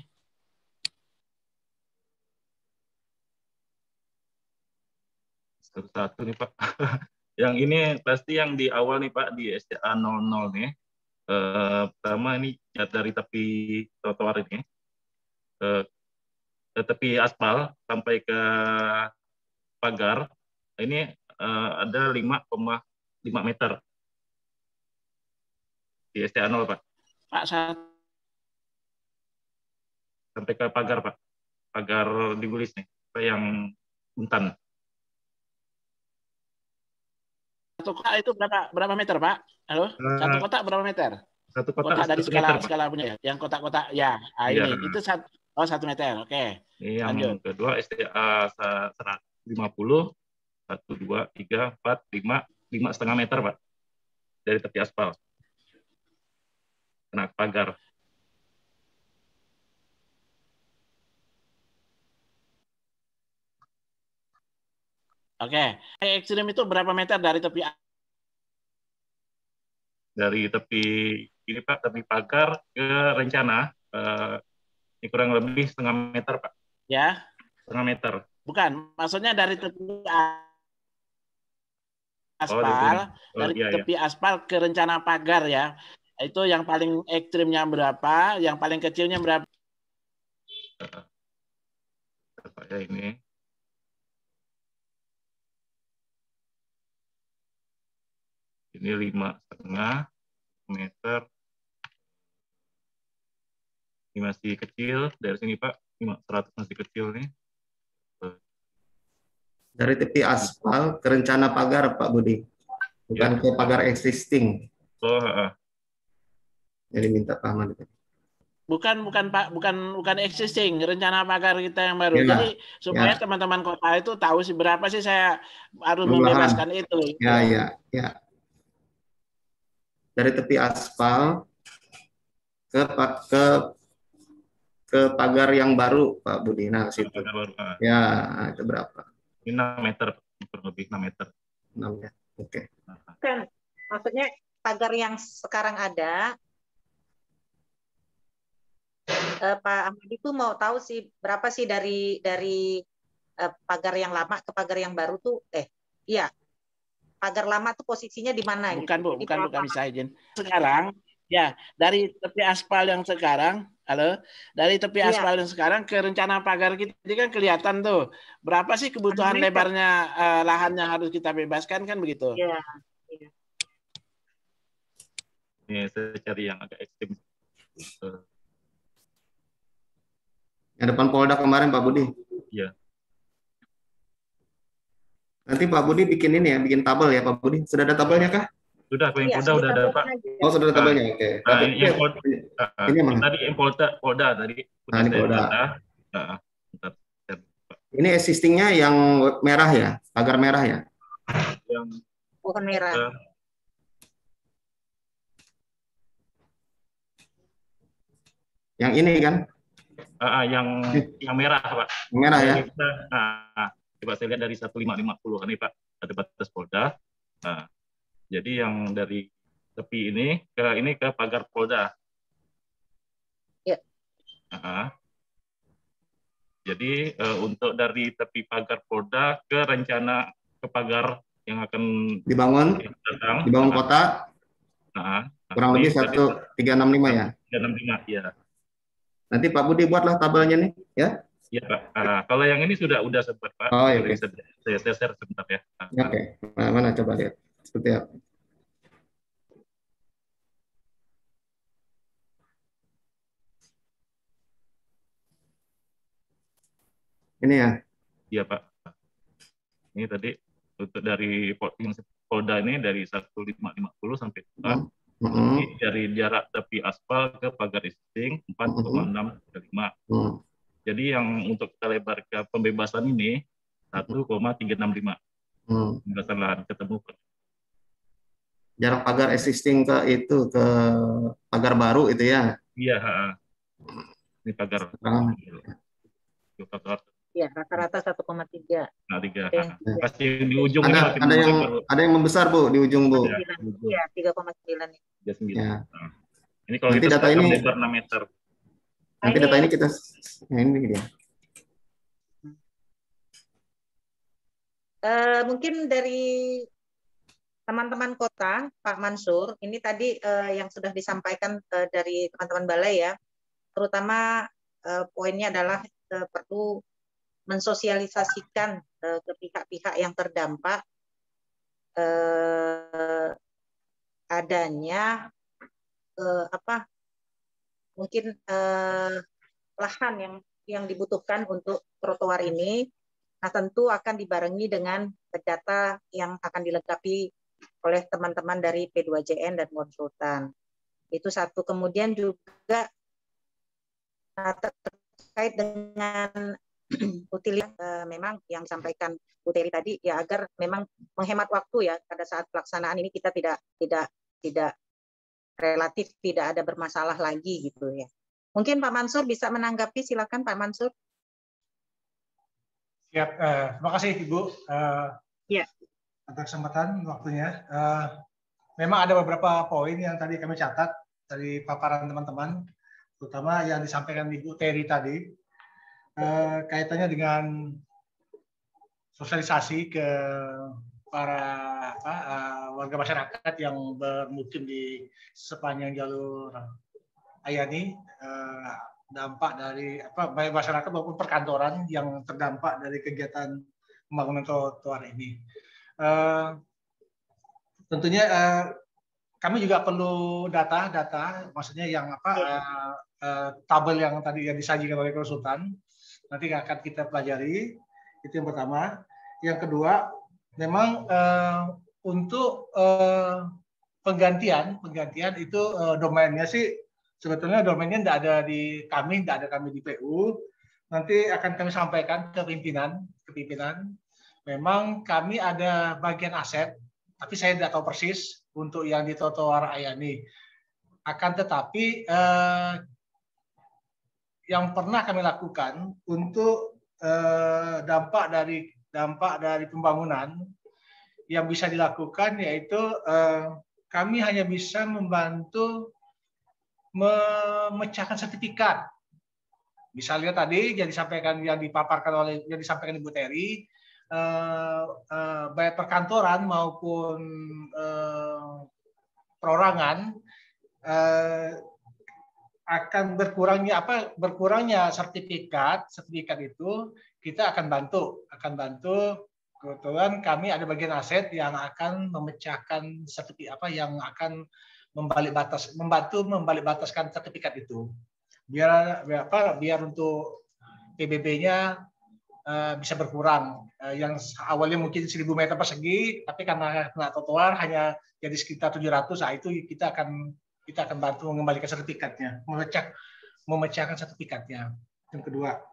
Speaker 5: Satu-satu nih Pak. Yang ini pasti yang di awal nih Pak, di SDA 00 nih. Pertama ini dari tepi trotoar ini, tepi aspal sampai ke pagar, ini ada 5,5 meter di SDA 0 Pak.
Speaker 2: Pak,
Speaker 5: Sampai ke pagar Pak, pagar digulis nih, yang Untan.
Speaker 2: satu kotak itu berapa meter, Pak? Halo? Satu kotak berapa meter?
Speaker 5: Satu kotak
Speaker 2: Kotak dari
Speaker 5: 1 meter, Pak.
Speaker 2: skala punya ya? Yang kotak-kotak ya.
Speaker 5: Iya.
Speaker 2: Ini itu 1 meter. Oke.
Speaker 5: Ini yang
Speaker 2: lanjut.
Speaker 5: kedua SDA 150, 1, 2, 3, 4, 5,5 meter Pak, dari tepi aspal kena pagar.
Speaker 2: Oke. Ekstrim itu berapa meter dari tepi?
Speaker 5: Dari tepi ini Pak, tepi pagar ke rencana, ini kurang lebih 0,5 meter Pak.
Speaker 2: Ya.
Speaker 5: 0,5 meter.
Speaker 2: Bukan, maksudnya dari tepi aspal, dari tepi aspal ke rencana pagar ya. Itu yang paling ekstrimnya berapa, yang paling kecilnya berapa?
Speaker 5: Ya ini. Ini 5,5 meter. Ini masih kecil dari sini Pak, 100 masih kecil nih.
Speaker 3: Dari tepi aspal ke rencana pagar Pak Budi, bukan ke pagar existing. Jadi minta pahaman itu.
Speaker 2: Bukan Pak, bukan existing, rencana pagar kita yang baru.
Speaker 3: Ya,
Speaker 2: jadi supaya teman-teman kota itu tahu sih berapa sih saya harus
Speaker 3: perubahan.
Speaker 2: membebaskan itu.
Speaker 3: Ya. Dari tepi aspal ke pagar yang baru Pak Budi. Nah, situ. Ya, itu berapa?
Speaker 5: Ini 6 meter, kurang lebih 6 meter.
Speaker 3: 6 ya. Oke.
Speaker 1: Kan, maksudnya pagar yang sekarang ada, Pak Ahmad itu mau tahu sih berapa sih dari pagar yang lama ke pagar yang baru tuh, iya, pagar lama tuh posisinya di mana?
Speaker 2: Bukan
Speaker 1: gitu.
Speaker 2: Bu, bukan bisa izin. Sekarang, ya dari tepi aspal yang sekarang, dari tepi aspal yang sekarang ke rencana pagar kita, ini kan kelihatan tuh berapa sih kebutuhan lebarnya lahan yang harus kita bebaskan kan begitu?
Speaker 1: Iya.
Speaker 5: Ini saya cari yang agak ekstrim.
Speaker 3: Yang depan Polda kemarin Pak Budi.
Speaker 5: Iya.
Speaker 3: Nanti Pak Budi bikin ini ya, bikin tabel ya Pak Budi. Sudah ada tabelnya kah?
Speaker 5: Sudah, yang Polda udah ada Pak.
Speaker 3: Oh, sudah ada tabelnya, oke.
Speaker 5: Ini mana? Tadi yang Polda tadi.
Speaker 3: Ini Polda. Ini existingnya yang merah ya, pagar merah ya?
Speaker 5: Yang
Speaker 1: bukan merah.
Speaker 5: Yang ini kan? Yang merah Pak.
Speaker 3: Merah ya.
Speaker 5: Coba saya lihat dari 1550 kan ini Pak, ada batas Polda. Nah, jadi yang dari tepi ini ke pagar Polda.
Speaker 1: Ya.
Speaker 5: Jadi untuk dari tepi pagar Polda ke rencana ke pagar yang akan
Speaker 3: dibangun kota, kurang lebih 1365 ya.
Speaker 5: 365 ya.
Speaker 3: Nanti Pak Budi buatlah tabelnya nih, ya.
Speaker 5: Iya Pak. Kalau yang ini sudah sempat Pak.
Speaker 3: Oh iya. Okay.
Speaker 5: Saya share sebentar ya.
Speaker 3: Oke. Mana coba lihat seperti apa. Ini ya.
Speaker 5: Iya Pak. Ini tadi untuk dari Polda ini dari 1550 sampai dari jarak tepi aspal ke pagar existing 4,635. Jadi yang untuk kita lebar ke pembebasan ini 1,365. Pembebasan lahan ketemu.
Speaker 3: Jarak pagar existing ke pagar baru itu ya?
Speaker 5: Iya. Ini pagar.
Speaker 1: Iya, rata-rata 1,3.
Speaker 5: Nah, 3. Pasti di ujung
Speaker 3: ada yang membesar Bu di ujung Bu.
Speaker 1: Iya, 3,9.
Speaker 5: Ya. Ini kalau
Speaker 3: nanti
Speaker 5: kita
Speaker 3: data ini
Speaker 5: lebar 6 meter.
Speaker 3: Nanti data ini kita ini dia.
Speaker 1: Mungkin dari teman-teman kota, Pak Mansur, ini tadi yang sudah disampaikan dari teman-teman balai ya, terutama poinnya adalah perlu mensosialisasikan ke pihak-pihak yang terdampak adanya mungkin lahan yang dibutuhkan untuk trotoar ini. Nah, tentu akan dibarengi dengan data yang akan dilengkapi oleh teman-teman dari P2JN dan konsultan. Itu satu. Kemudian juga terkait dengan utilitas memang yang disampaikan Bu Teri tadi ya, agar memang menghemat waktu ya pada saat pelaksanaan ini, kita tidak relatif tidak ada bermasalah lagi gitu ya. Mungkin Pak Mansur bisa menanggapi, silakan Pak Mansur.
Speaker 6: Siap, terima kasih Ibu
Speaker 1: Ya.
Speaker 6: atas kesempatan waktunya. Memang ada beberapa poin yang tadi kami catat dari paparan teman-teman, terutama yang disampaikan Ibu Teri tadi, kaitannya dengan sosialisasi ke para warga masyarakat yang bermukim di sepanjang jalur Ayani, dampak dari baik masyarakat maupun perkantoran yang terdampak dari kegiatan pembangunan trotoar ini. Tentunya kami juga perlu data, maksudnya yang tabel yang tadi yang disajikan oleh konsultan, nanti akan kita pelajari. Itu yang pertama. Yang kedua, memang untuk penggantian itu domainnya sih sebetulnya domainnya tidak ada di kami, di PU. Nanti akan kami sampaikan ke pimpinan. Memang kami ada bagian aset, tapi saya tidak tahu persis untuk yang di trotoar Ayani. Akan tetapi yang pernah kami lakukan untuk dampak dari pembangunan yang bisa dilakukan, yaitu kami hanya bisa membantu memecahkan sertifikat. Misalnya tadi yang disampaikan Ibu Teri, baik perkantoran maupun perorangan akan berkurangnya sertifikat itu kita akan bantu. Kebetulan kami ada bagian aset yang akan memecahkan sertifikat yang akan membantu membalik bataskan sertifikat itu. Biar untuk PBB-nya bisa berkurang. Yang awalnya mungkin 1.000 meter persegi, tapi karena kena trotoar hanya jadi sekitar 700, itu kita akan bantu mengembalikan sertifikatnya, memecahkan sertifikatnya. Yang kedua.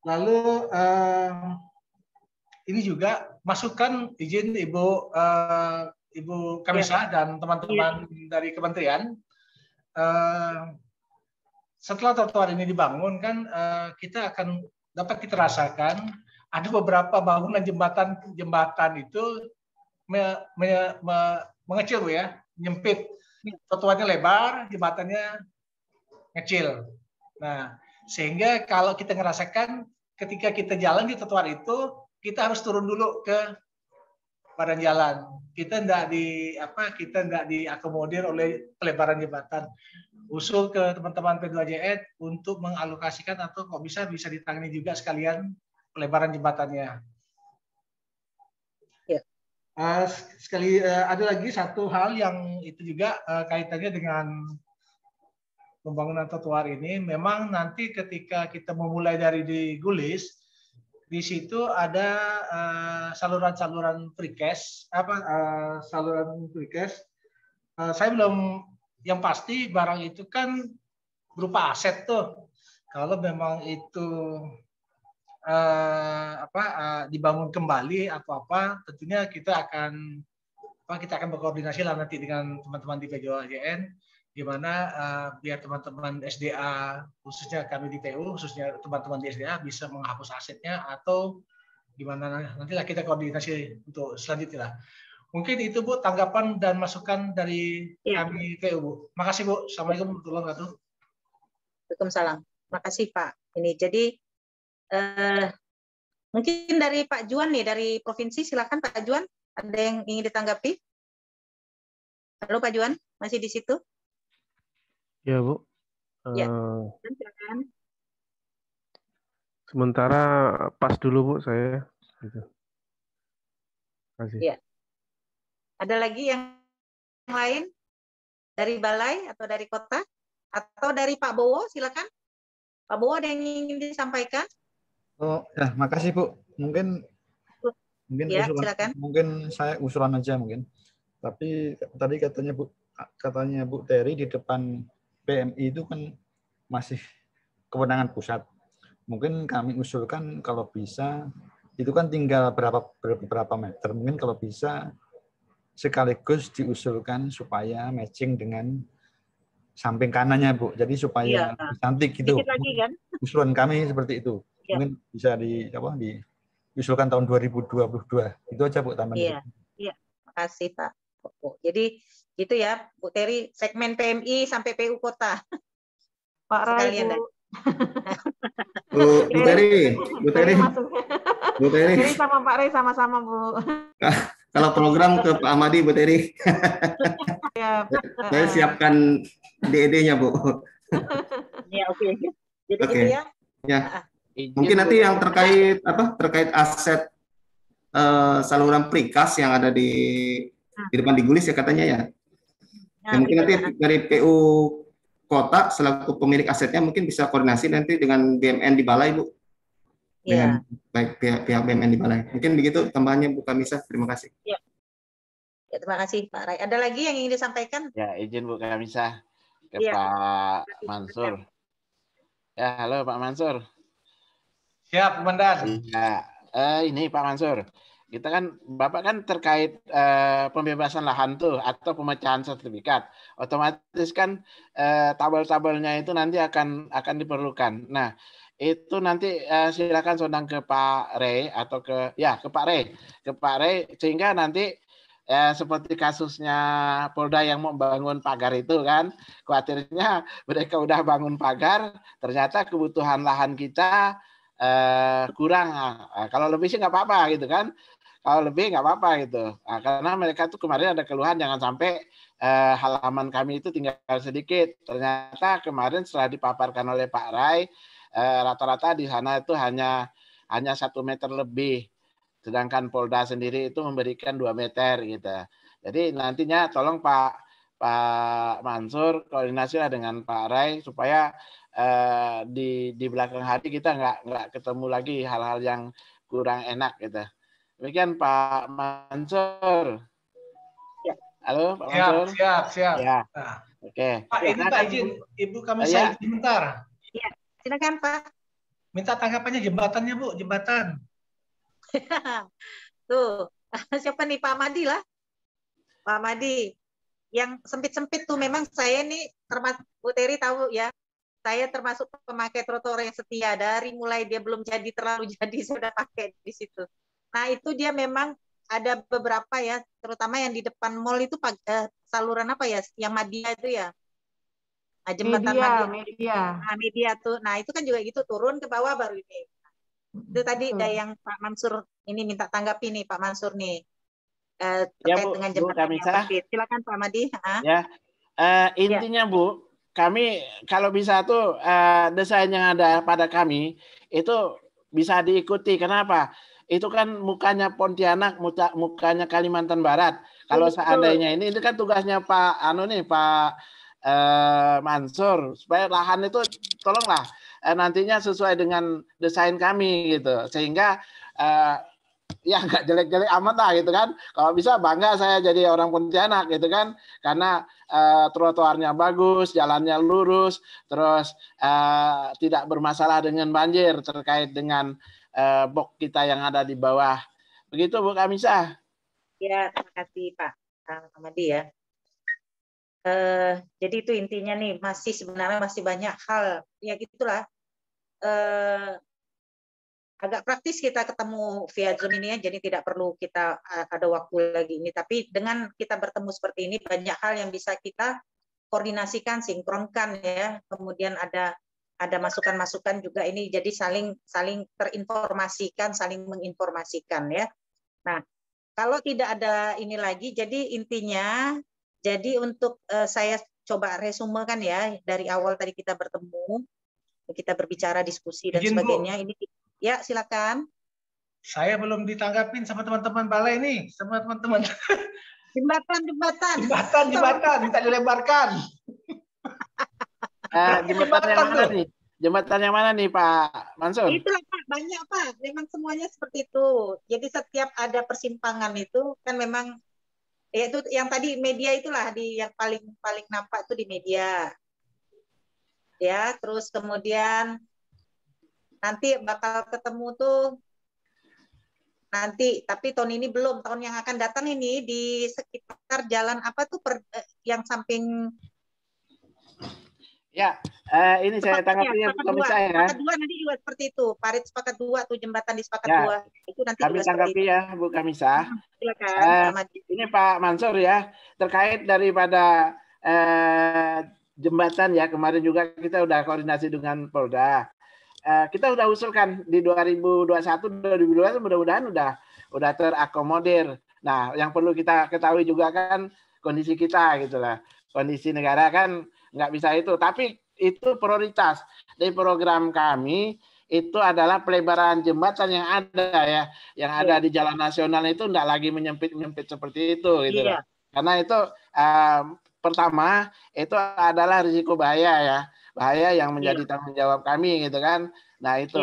Speaker 6: Lalu ini juga masukan izin Ibu Kamisa dan teman-teman dari kementerian. Setelah trotoar ini dibangun kan kita akan dapat kita rasakan ada beberapa bangunan jembatan itu mengecil Bu ya, menyempit. Trotoarnya lebar, jembatannya kecil. Nah, sehingga kalau kita ngerasakan ketika kita jalan di trotoar itu, kita harus turun dulu ke badan jalan. Kita tidak diakomodir oleh pelebaran jembatan. Usul ke teman-teman P2JN untuk mengalokasikan atau kok bisa ditangani juga sekalian pelebaran jembatannya.
Speaker 1: Ya.
Speaker 6: Ada lagi satu hal yang itu juga kaitannya dengan pembangunan trotoar ini. Memang nanti ketika kita memulai dari di Gulis, di situ ada saluran precast, saluran precast. Saya belum, yang pasti barang itu kan berupa aset tuh. Kalau memang itu dibangun kembali apa tentunya kita akan berkoordinasi lah nanti dengan teman-teman di P2JN, gimana biar teman-teman SDA, khususnya kami di PU, khususnya teman-teman di SDA bisa menghapus asetnya, atau gimana nantilah kita koordinasi untuk selanjutnya. Mungkin itu Bu tanggapan dan masukan dari kami PU Bu. Makasih Bu. Assalamualaikum warahmatullahi wabarakatuh.
Speaker 1: Waalaikumsalam. Makasih Pak. Ini jadi Mungkin dari Pak Juan nih, dari provinsi, silakan Pak Juan. Ada yang ingin ditanggapi? Halo Pak Juan, masih di situ?
Speaker 8: Ya, Bu.
Speaker 1: Ya, silakan.
Speaker 8: Sementara pas dulu, Bu, saya. Gitu. Terima kasih.
Speaker 1: Ya. Ada lagi yang lain? Dari balai atau dari kota? Atau dari Pak Bowo, silakan. Pak Bowo ada yang ingin disampaikan?
Speaker 9: Oh, ya, makasih Bu. Mungkin
Speaker 1: Ya,
Speaker 9: usulan,
Speaker 1: silakan.
Speaker 9: mungkin saya usulan aja mungkin. Tapi tadi katanya Bu Terry di depan PMI itu kan masih kewenangan pusat. Mungkin kami usulkan kalau bisa itu kan tinggal berapa meter. Mungkin kalau bisa sekaligus diusulkan supaya matching dengan samping kanannya, Bu. Jadi supaya cantik gitu.
Speaker 1: Sedikit lagi kan?
Speaker 9: Usulan kami seperti itu.
Speaker 1: Ya.
Speaker 9: Mungkin bisa diusulkan tahun 2022. Itu aja, Bu, tambahan.
Speaker 1: Iya. Iya. Makasih, Pak. Jadi gitu ya, Bu Terry, segmen PMI sampai PU Kota.
Speaker 7: Pak Rai,
Speaker 1: Sekalian,
Speaker 3: Bu Terry. Bu Terry
Speaker 7: sama Pak Rai sama-sama, Bu.
Speaker 3: Kalau program ke Pak Ahmadi, Bu Terry.
Speaker 7: Ya,
Speaker 3: saya siapkan DED-nya, Bu.
Speaker 1: Ya, oke. Jadi
Speaker 3: Oke.
Speaker 1: gitu ya.
Speaker 3: Ya. Mungkin nanti yang terkait aset saluran prikas yang ada di depan di Gulis ya katanya ya. Ya mungkin nanti dari PU Kota selaku pemilik asetnya mungkin bisa koordinasi nanti dengan BMN di Balai, Bu. Dengan baik pihak BMN di Balai. Mungkin begitu tambahannya Bu Kamisa. Terima kasih.
Speaker 1: Ya. Ya, terima kasih Pak Rai. Ada lagi yang ingin disampaikan?
Speaker 2: Ya, izin Bu Kamisa ke Pak Mansur. Ya, halo Pak Mansur.
Speaker 6: Siap, Komandan.
Speaker 2: Ya, ini Pak Mansur. Kita kan, Bapak kan terkait pembebasan lahan tuh atau pemecahan sertifikat, otomatis kan tabel-tabelnya itu nanti akan diperlukan. Nah, itu nanti silakan sondang ke Pak Rey atau ke Pak Rey sehingga nanti seperti kasusnya Polda yang mau bangun pagar itu kan, khawatirnya mereka udah bangun pagar, ternyata kebutuhan lahan kita kurang. Kalau lebih sih nggak apa-apa gitu kan. Kalau lebih nggak apa-apa gitu. Karena mereka tuh kemarin ada keluhan jangan sampai halaman kami itu tinggal sedikit. Ternyata kemarin setelah dipaparkan oleh Pak Rai, rata-rata di sana itu hanya 1 meter lebih. Sedangkan Polda sendiri itu memberikan 2 meter gitu. Jadi nantinya tolong Pak Mansur koordinasilah dengan Pak Rai supaya di belakang hari kita nggak ketemu lagi hal-hal yang kurang enak gitu. Demikian Pak Mansur.
Speaker 1: Ya.
Speaker 2: Halo Pak Mansur.
Speaker 6: Siap.
Speaker 2: Ya. Oke.
Speaker 6: Pak, ini Pak izin, Ibu Kamisa sebentar.
Speaker 1: Ya, silakan Pak.
Speaker 6: Minta tanggapannya jembatannya, Bu, jembatan.
Speaker 1: Tuh, siapa nih Pak Madi lah? Pak Madi. Yang sempit-sempit tuh memang saya nih termasuk Bu Terry tahu ya. Saya termasuk pemakai trotoar yang setia dari mulai dia belum jadi terlalu jadi sudah pakai di situ. Nah, itu dia memang ada beberapa ya, terutama yang di depan mall itu saluran apa ya, yang Madia itu ya. Nah, jembatan media tuh. Nah, itu kan juga gitu turun ke bawah baru ini. Itu tadi ada yang Pak Mansur ini minta tanggapi nih Pak Mansur nih. Terkait dengan jembatan yang sempit. Silakan Pak Madi.
Speaker 2: Ya. Intinya Bu, kami kalau bisa tuh desain yang ada pada kami itu bisa diikuti. Kenapa? Itu kan mukanya Pontianak, mukanya Kalimantan Barat. Kalau seandainya ini kan tugasnya Pak Mansur supaya lahan itu tolonglah nantinya sesuai dengan desain kami gitu. Sehingga ya nggak jelek-jelek amat lah gitu kan. Kalau bisa bangga saya jadi orang Pontianak gitu kan. Karena trotoarnya bagus, jalannya lurus, terus tidak bermasalah dengan banjir terkait dengan box kita yang ada di bawah. Begitu Bu Kamisa.
Speaker 1: Ya, terima kasih Pak Ahmadi ya. Jadi itu intinya nih, sebenarnya masih banyak hal. Ya gitulah. Agak praktis kita ketemu via Zoom ini ya, jadi tidak perlu kita ada waktu lagi ini. Tapi dengan kita bertemu seperti ini, banyak hal yang bisa kita koordinasikan, sinkronkan ya. Kemudian ada ada masukan-masukan juga ini, jadi saling terinformasikan, saling menginformasikan ya. Nah, kalau tidak ada ini lagi, jadi intinya, jadi untuk saya coba resumekan ya, dari awal tadi kita bertemu, kita berbicara, diskusi dan
Speaker 6: Izin,
Speaker 1: sebagainya.
Speaker 6: Bu.
Speaker 1: Ini ya silakan.
Speaker 6: Saya belum ditanggapin sama teman-teman balai nih, sama teman-teman.
Speaker 1: Jembatan.
Speaker 6: Jembatan, minta dilebarkan.
Speaker 2: Jembatan yang mana nih? Jembatan yang mana nih Pak Mansur?
Speaker 1: Itulah Pak, banyak Pak. Memang semuanya seperti itu. Jadi setiap ada persimpangan itu kan memang, ya itu yang tadi media itulah yang paling nampak itu di media. Ya, terus kemudian nanti bakal ketemu tuh nanti, tapi tahun ini belum, tahun yang akan datang ini di sekitar jalan apa tuh yang samping.
Speaker 2: Ya, ini saya tanggapi ya, Bu Kamisa ya.
Speaker 1: Sepakat 2 nanti juga seperti itu. Parit sepakat 2 tuh, jembatan di sepakat 2. Itu nanti
Speaker 2: kami
Speaker 1: juga
Speaker 2: tanggapi ya, Bu Kamisa.
Speaker 1: Silakan.
Speaker 2: Ini Pak Mansur ya, terkait daripada jembatan ya, kemarin juga kita udah koordinasi dengan Polda. Kita udah usulkan di 2021-2022 mudah-mudahan udah terakomodir. Nah, yang perlu kita ketahui juga kan kondisi kita gitulah. Kondisi negara kan nggak bisa itu, tapi itu prioritas dari program kami itu adalah pelebaran jembatan yang ada ya, yang ada di jalan nasional itu nggak lagi menyempit seperti itu gitu.
Speaker 1: Iya.
Speaker 2: Karena itu pertama itu adalah risiko bahaya yang menjadi tanggung jawab kami gitu kan. Nah itu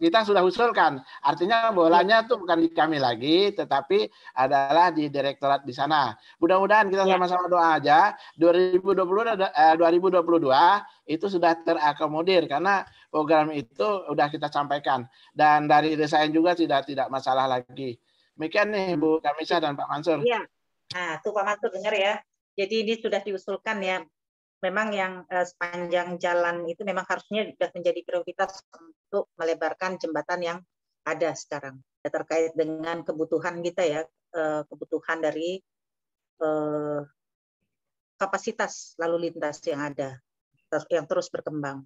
Speaker 2: kita sudah usulkan, artinya bolanya tuh bukan di kami lagi, tetapi adalah di direktorat di sana. Mudah-mudahan kita sama-sama doa aja 2022 itu sudah terakomodir karena program itu sudah kita sampaikan dan dari desain juga tidak masalah lagi. Demikian nih Bu Kamisa dan Pak Mansur.
Speaker 1: Iya. Nah, tuh Pak Mansur dengar ya. Jadi ini sudah diusulkan ya. Memang yang sepanjang jalan itu memang harusnya sudah menjadi prioritas untuk melebarkan jembatan yang ada sekarang. Terkait dengan kebutuhan kita ya, kebutuhan dari kapasitas lalu lintas yang ada, yang terus berkembang.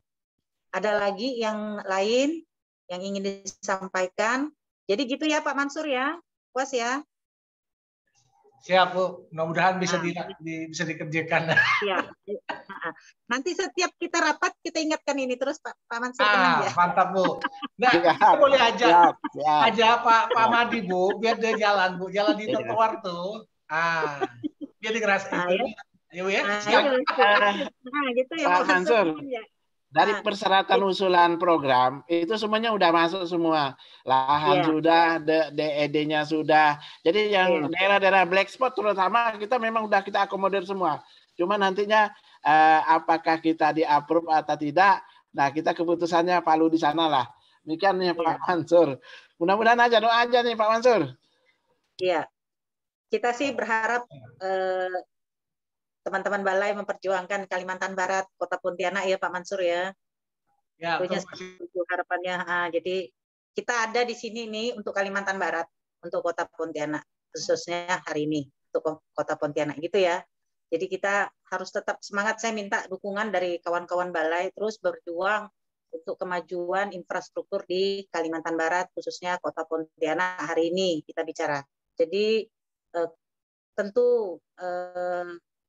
Speaker 1: Ada lagi yang lain yang ingin disampaikan? Jadi gitu ya Pak Mansur ya, puas ya?
Speaker 6: Siap Bu, mudah-mudahan bisa dikerjakan.
Speaker 1: Siap. Nanti setiap kita rapat kita ingatkan ini terus Pak Mansur. Ya.
Speaker 6: Mantap Bu. Nah, kita boleh aja Pak Madi Bu, biar dia jalan Bu, jalan di trotoar tuh. Biar dikerasain. Ayo ya.
Speaker 1: Gitu ya
Speaker 2: Pak Mansur. Dari persyaratan usulan program itu semuanya udah masuk semua, lahan sudah, DED-nya sudah. Jadi yang daerah-daerah black spot terutama kita memang udah kita akomodir semua. Cuma nantinya apakah kita di-approve atau tidak, nah kita keputusannya palu di sana lah. Demikian nih Pak Mansur. Mudah-mudahan aja, doa aja nih Pak Mansur.
Speaker 1: Iya, kita sih berharap teman-teman Balai memperjuangkan Kalimantan Barat, Kota Pontianak ya Pak Mansur ya. Ya, itu harapannya. Jadi kita ada di sini nih untuk Kalimantan Barat, untuk Kota Pontianak, khususnya hari ini untuk Kota Pontianak gitu ya. Jadi kita harus tetap semangat. Saya minta dukungan dari kawan-kawan Balai terus berjuang untuk kemajuan infrastruktur di Kalimantan Barat, khususnya Kota Pontianak hari ini kita bicara. Jadi tentu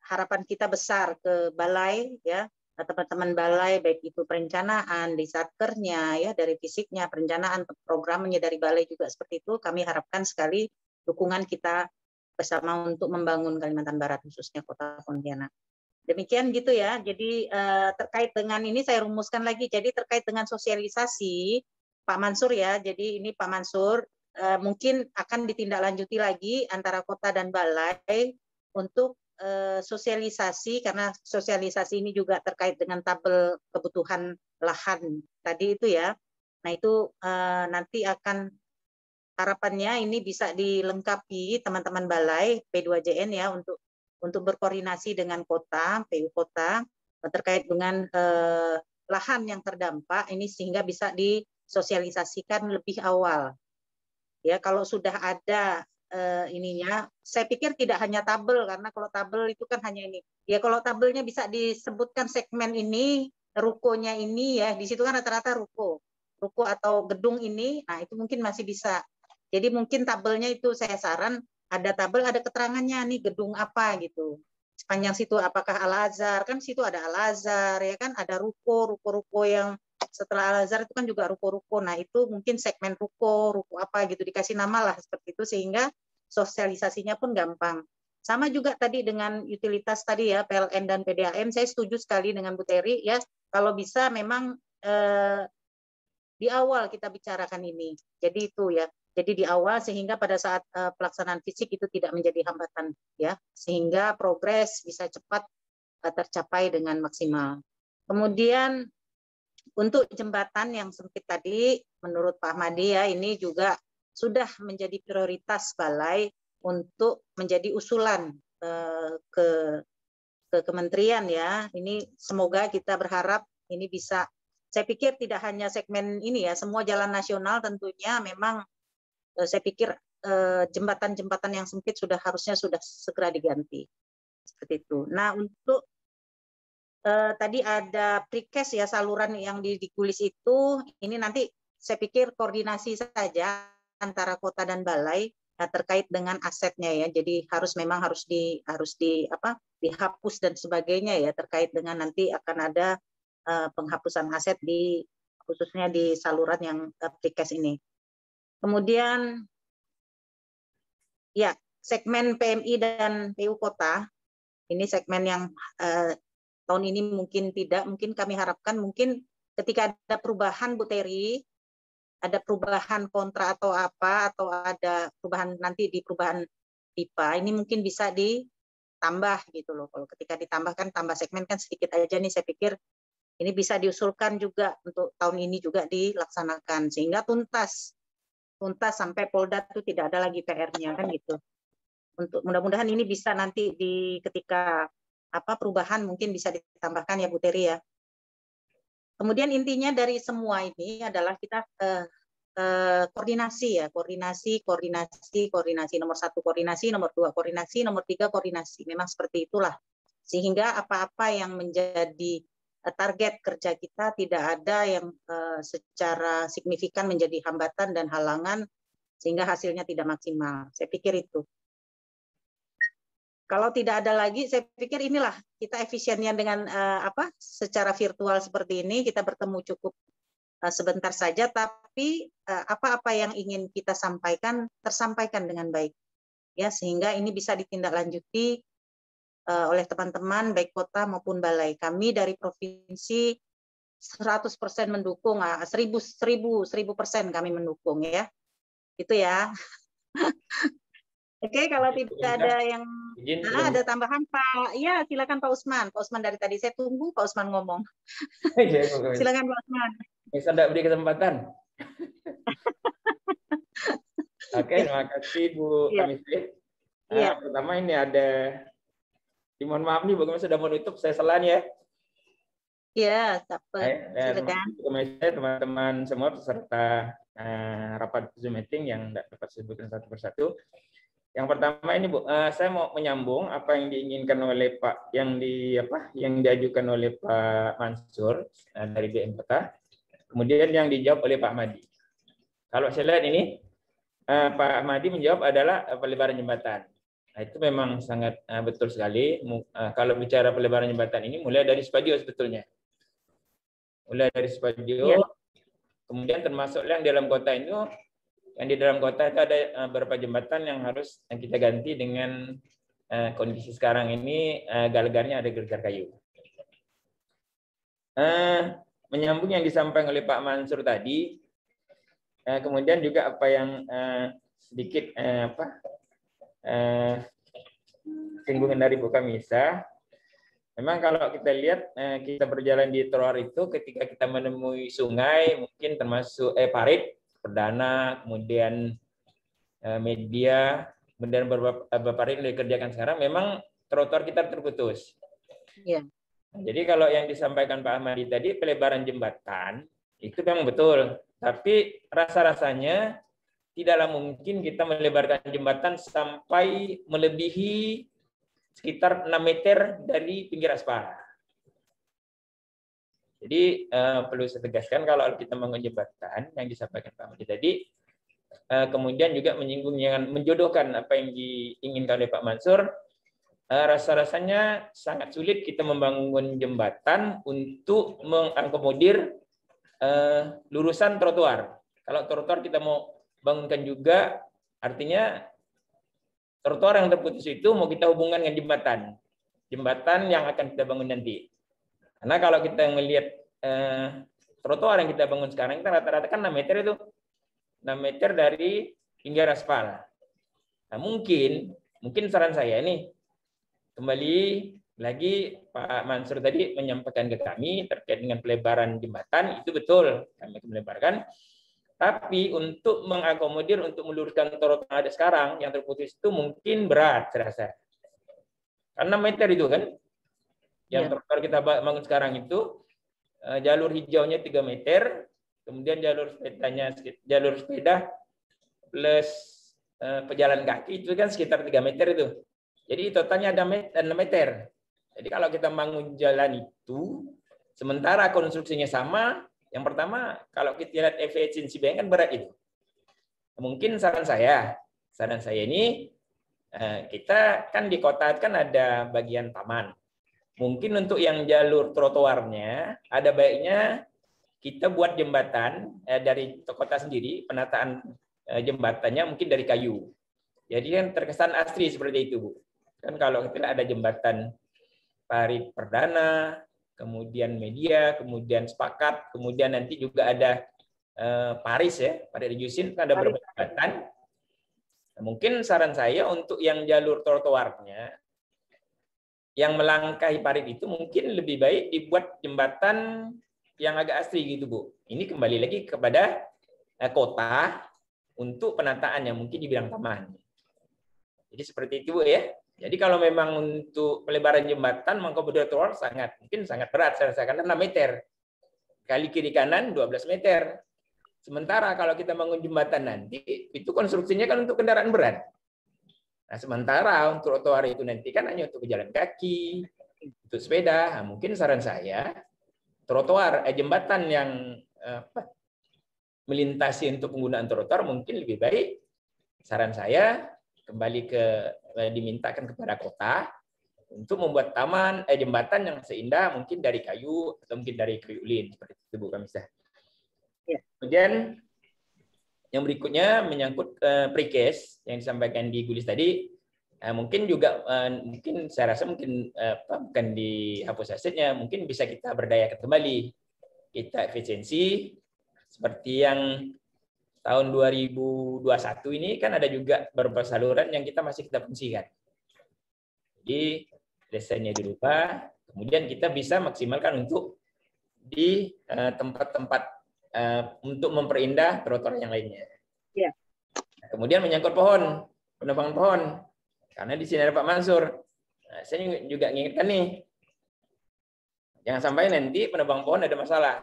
Speaker 1: harapan kita besar ke Balai ya, teman-teman Balai baik itu perencanaan, di satkernya ya, dari fisiknya, perencanaan, programnya dari Balai juga seperti itu. Kami harapkan sekali dukungan kita bersama untuk membangun Kalimantan Barat khususnya Kota Pontianak. Demikian gitu ya. Jadi terkait dengan ini saya rumuskan lagi. Jadi terkait dengan sosialisasi Pak Mansur ya. Jadi ini Pak Mansur mungkin akan ditindaklanjuti lagi antara kota dan Balai untuk sosialisasi, karena sosialisasi ini juga terkait dengan tabel kebutuhan lahan tadi itu ya. Nah itu nanti akan harapannya ini bisa dilengkapi teman-teman Balai P2JN ya untuk berkoordinasi dengan kota, PU kota terkait dengan lahan yang terdampak ini sehingga bisa disosialisasikan lebih awal. Ya kalau sudah ada ininya, saya pikir tidak hanya tabel, karena kalau tabel itu kan hanya ini. Ya kalau tabelnya bisa disebutkan segmen ini, rukonya ini ya, di situ kan rata-rata ruko atau gedung ini, nah itu mungkin masih bisa. Jadi mungkin tabelnya itu saya saran ada tabel, ada keterangannya nih gedung apa gitu. Sepanjang situ apakah Al-Azhar, kan situ ada Al-Azhar ya kan, ada ruko yang setelah Al-Azhar itu kan juga ruko-ruko. Nah, itu mungkin segmen ruko apa gitu dikasih nama lah seperti itu sehingga sosialisasinya pun gampang. Sama juga tadi dengan utilitas tadi ya, PLN dan PDAM, saya setuju sekali dengan Bu Terry ya, kalau bisa memang di awal kita bicarakan ini. Jadi itu ya. Jadi di awal sehingga pada saat pelaksanaan fisik itu tidak menjadi hambatan ya, sehingga progres bisa cepat tercapai dengan maksimal. Kemudian untuk jembatan yang sempit tadi, menurut Pak Ahmadi ya, ini juga sudah menjadi prioritas Balai untuk menjadi usulan ke kementerian ya. Ini semoga kita berharap ini bisa, saya pikir tidak hanya segmen ini ya, semua jalan nasional tentunya memang saya pikir jembatan-jembatan yang sempit harusnya sudah segera diganti. Seperti itu. Nah, untuk tadi ada precast ya, saluran yang ditulis itu, ini nanti saya pikir koordinasi saja antara kota dan balai terkait dengan asetnya ya. Jadi memang harus dihapus dan sebagainya ya, terkait dengan nanti akan ada penghapusan aset khususnya di saluran yang precast ini. Kemudian ya, segmen PMI dan PU kota, ini segmen yang tahun ini mungkin kami harapkan mungkin ketika ada perubahan Bu Terry, ada perubahan kontra atau apa, atau ada perubahan nanti di perubahan pipa, ini mungkin bisa ditambah gitu loh. Kalau ketika ditambahkan tambah segmen kan sedikit aja nih, saya pikir ini bisa diusulkan juga untuk tahun ini juga dilaksanakan sehingga tuntas sampai Polda itu tidak ada lagi PR-nya kan gitu. Untuk mudah-mudahan ini bisa nanti ketika perubahan mungkin bisa ditambahkan ya Bu Terry ya. Kemudian intinya dari semua ini adalah kita koordinasi ya, koordinasi. Nomor 1 koordinasi, nomor 2 koordinasi, nomor 3 koordinasi. Memang seperti itulah. Sehingga apa-apa yang menjadi target kerja kita tidak ada yang secara signifikan menjadi hambatan dan halangan sehingga hasilnya tidak maksimal. Saya pikir itu. Kalau tidak ada lagi, saya pikir inilah kita efisiennya dengan secara virtual seperti ini, kita bertemu cukup sebentar saja, tapi apa-apa yang ingin kita sampaikan tersampaikan dengan baik, ya sehingga ini bisa ditindaklanjuti oleh teman-teman baik kota maupun balai. Kami dari provinsi 100% mendukung, 1000% kami mendukung ya, itu ya. Oke, kalau tidak ada yang ada tambahan Pak, ya silakan Pak Usman. Pak Usman dari tadi saya tunggu Pak Usman ngomong. Silakan Pak Usman.
Speaker 10: Bisa tidak beri kesempatan. Oke, terima kasih Bu Kamisih. Pertama ini ada, mohon maaf nih, bagaimana sudah menutup, saya selan ya.
Speaker 1: Iya, silakan.
Speaker 10: Teman-teman semua peserta rapat Zoom meeting yang tidak dapat disebutkan satu persatu. Yang pertama ini Bu, saya mau menyambung apa yang diinginkan oleh Pak, yang diajukan oleh Pak Mansur dari BM Kota, kemudian yang dijawab oleh Pak Ahmadi. Kalau saya lihat ini, Pak Ahmadi menjawab adalah pelebaran jembatan. Nah, itu memang sangat betul sekali. Kalau bicara pelebaran jembatan ini mulai dari Spadio sebetulnya. Mulai dari Spadio, kemudian termasuk yang di dalam kota itu. Yang di dalam kota itu ada beberapa jembatan yang harus kita ganti dengan kondisi sekarang ini, galegarnya ada gergar kayu. Menyambung yang disampaikan oleh Pak Mansur tadi, kemudian juga apa yang sedikit singgungan dari Bu Kamisa. Memang kalau kita lihat, kita berjalan di trotoar itu, ketika kita menemui sungai, mungkin termasuk parit, perdana, kemudian media, kemudian beberapa yang dikerjakan sekarang, memang trotoar kita terputus.
Speaker 1: Yeah.
Speaker 10: Jadi kalau yang disampaikan Pak Ahmadi tadi, pelebaran jembatan, itu memang betul. Tapi rasa-rasanya tidaklah mungkin kita melebarkan jembatan sampai melebihi sekitar 6 meter dari pinggir aspal. Jadi perlu saya tegaskan kalau kita membangun jembatan yang disampaikan Pak Madi tadi, kemudian juga menyinggung yang menjodohkan apa yang diinginkan oleh Pak Mansur, rasa-rasanya sangat sulit kita membangun jembatan untuk mengakomodir lurusan trotoar. Kalau trotoar kita mau bangunkan juga, artinya trotoar yang terputus itu mau kita hubungkan dengan jembatan yang akan kita bangun nanti. Karena kalau kita melihat trotoar yang kita bangun sekarang, kita rata-rata kan 6 meter itu. 6 meter dari pinggir aspal. Nah, mungkin saran saya nih, kembali lagi Pak Mansur tadi menyampaikan ke kami terkait dengan pelebaran jembatan, itu betul, kami akan melebarkan. Tapi untuk mengakomodir, untuk meluruskan trotoar yang ada sekarang, yang terputus itu mungkin berat, saya rasa. Karena 6 meter itu kan, yang trotoar kita bangun sekarang itu, jalur hijaunya 3 meter, kemudian jalur sepeda plus pejalan kaki itu kan sekitar 3 meter itu. Jadi totalnya ada 6 meter. Jadi kalau kita bangun jalan itu, sementara konstruksinya sama, yang pertama kalau kita lihat efisiensi biaya kan berat itu. Mungkin saran saya ini, kita kan di kota kan ada bagian taman. Mungkin untuk yang jalur trotoarnya, ada baiknya kita buat jembatan dari kota sendiri, penataan jembatannya mungkin dari kayu. Jadi kan terkesan asri seperti itu, Bu. Kan kalau kita ada jembatan Parit Perdana, kemudian Media, kemudian Sepakat, kemudian nanti juga ada Paris ya, Parit Yusin, kan ada beberapa jembatan. Nah, mungkin saran saya untuk yang jalur trotoarnya, yang melangkahi parit itu mungkin lebih baik dibuat jembatan yang agak asri gitu, Bu. Ini kembali lagi kepada kota untuk penataannya mungkin di bidang taman. Jadi seperti itu, Bu ya. Jadi kalau memang untuk pelebaran jembatan mengakomodir trotoar mungkin sangat berat saya rasa, karena 6 meter. Kali kiri kanan 12 meter. Sementara kalau kita bangun jembatan nanti itu konstruksinya kan untuk kendaraan berat. Nah, sementara untuk trotoar itu nanti kan hanya untuk pejalan kaki, untuk sepeda. Nah, mungkin saran saya, trotoar jembatan yang melintasi untuk penggunaan trotoar mungkin lebih baik. Saran saya kembali dimintakan kepada kota untuk membuat taman jembatan yang seindah mungkin dari kayu atau mungkin dari kayu ulin seperti itu, Bu Kamisah. Ya. Kemudian yang berikutnya menyangkut precast yang disampaikan di Gulis tadi, mungkin juga mungkin saya rasa mungkin bukan dihapus asetnya, mungkin bisa kita berdayakan kembali, kita efisiensi seperti yang tahun 2021 ini kan ada juga beberapa saluran yang kita masih kita fungsikan. Jadi desainnya dirubah, kemudian kita bisa maksimalkan untuk di tempat-tempat untuk memperindah trotoar yang lainnya. Ya. Kemudian menyangkut pohon, penebangan pohon. Karena di sini ada Pak Mansur. Nah, saya juga mengingatkan nih, jangan sampai nanti penebang pohon ada masalah.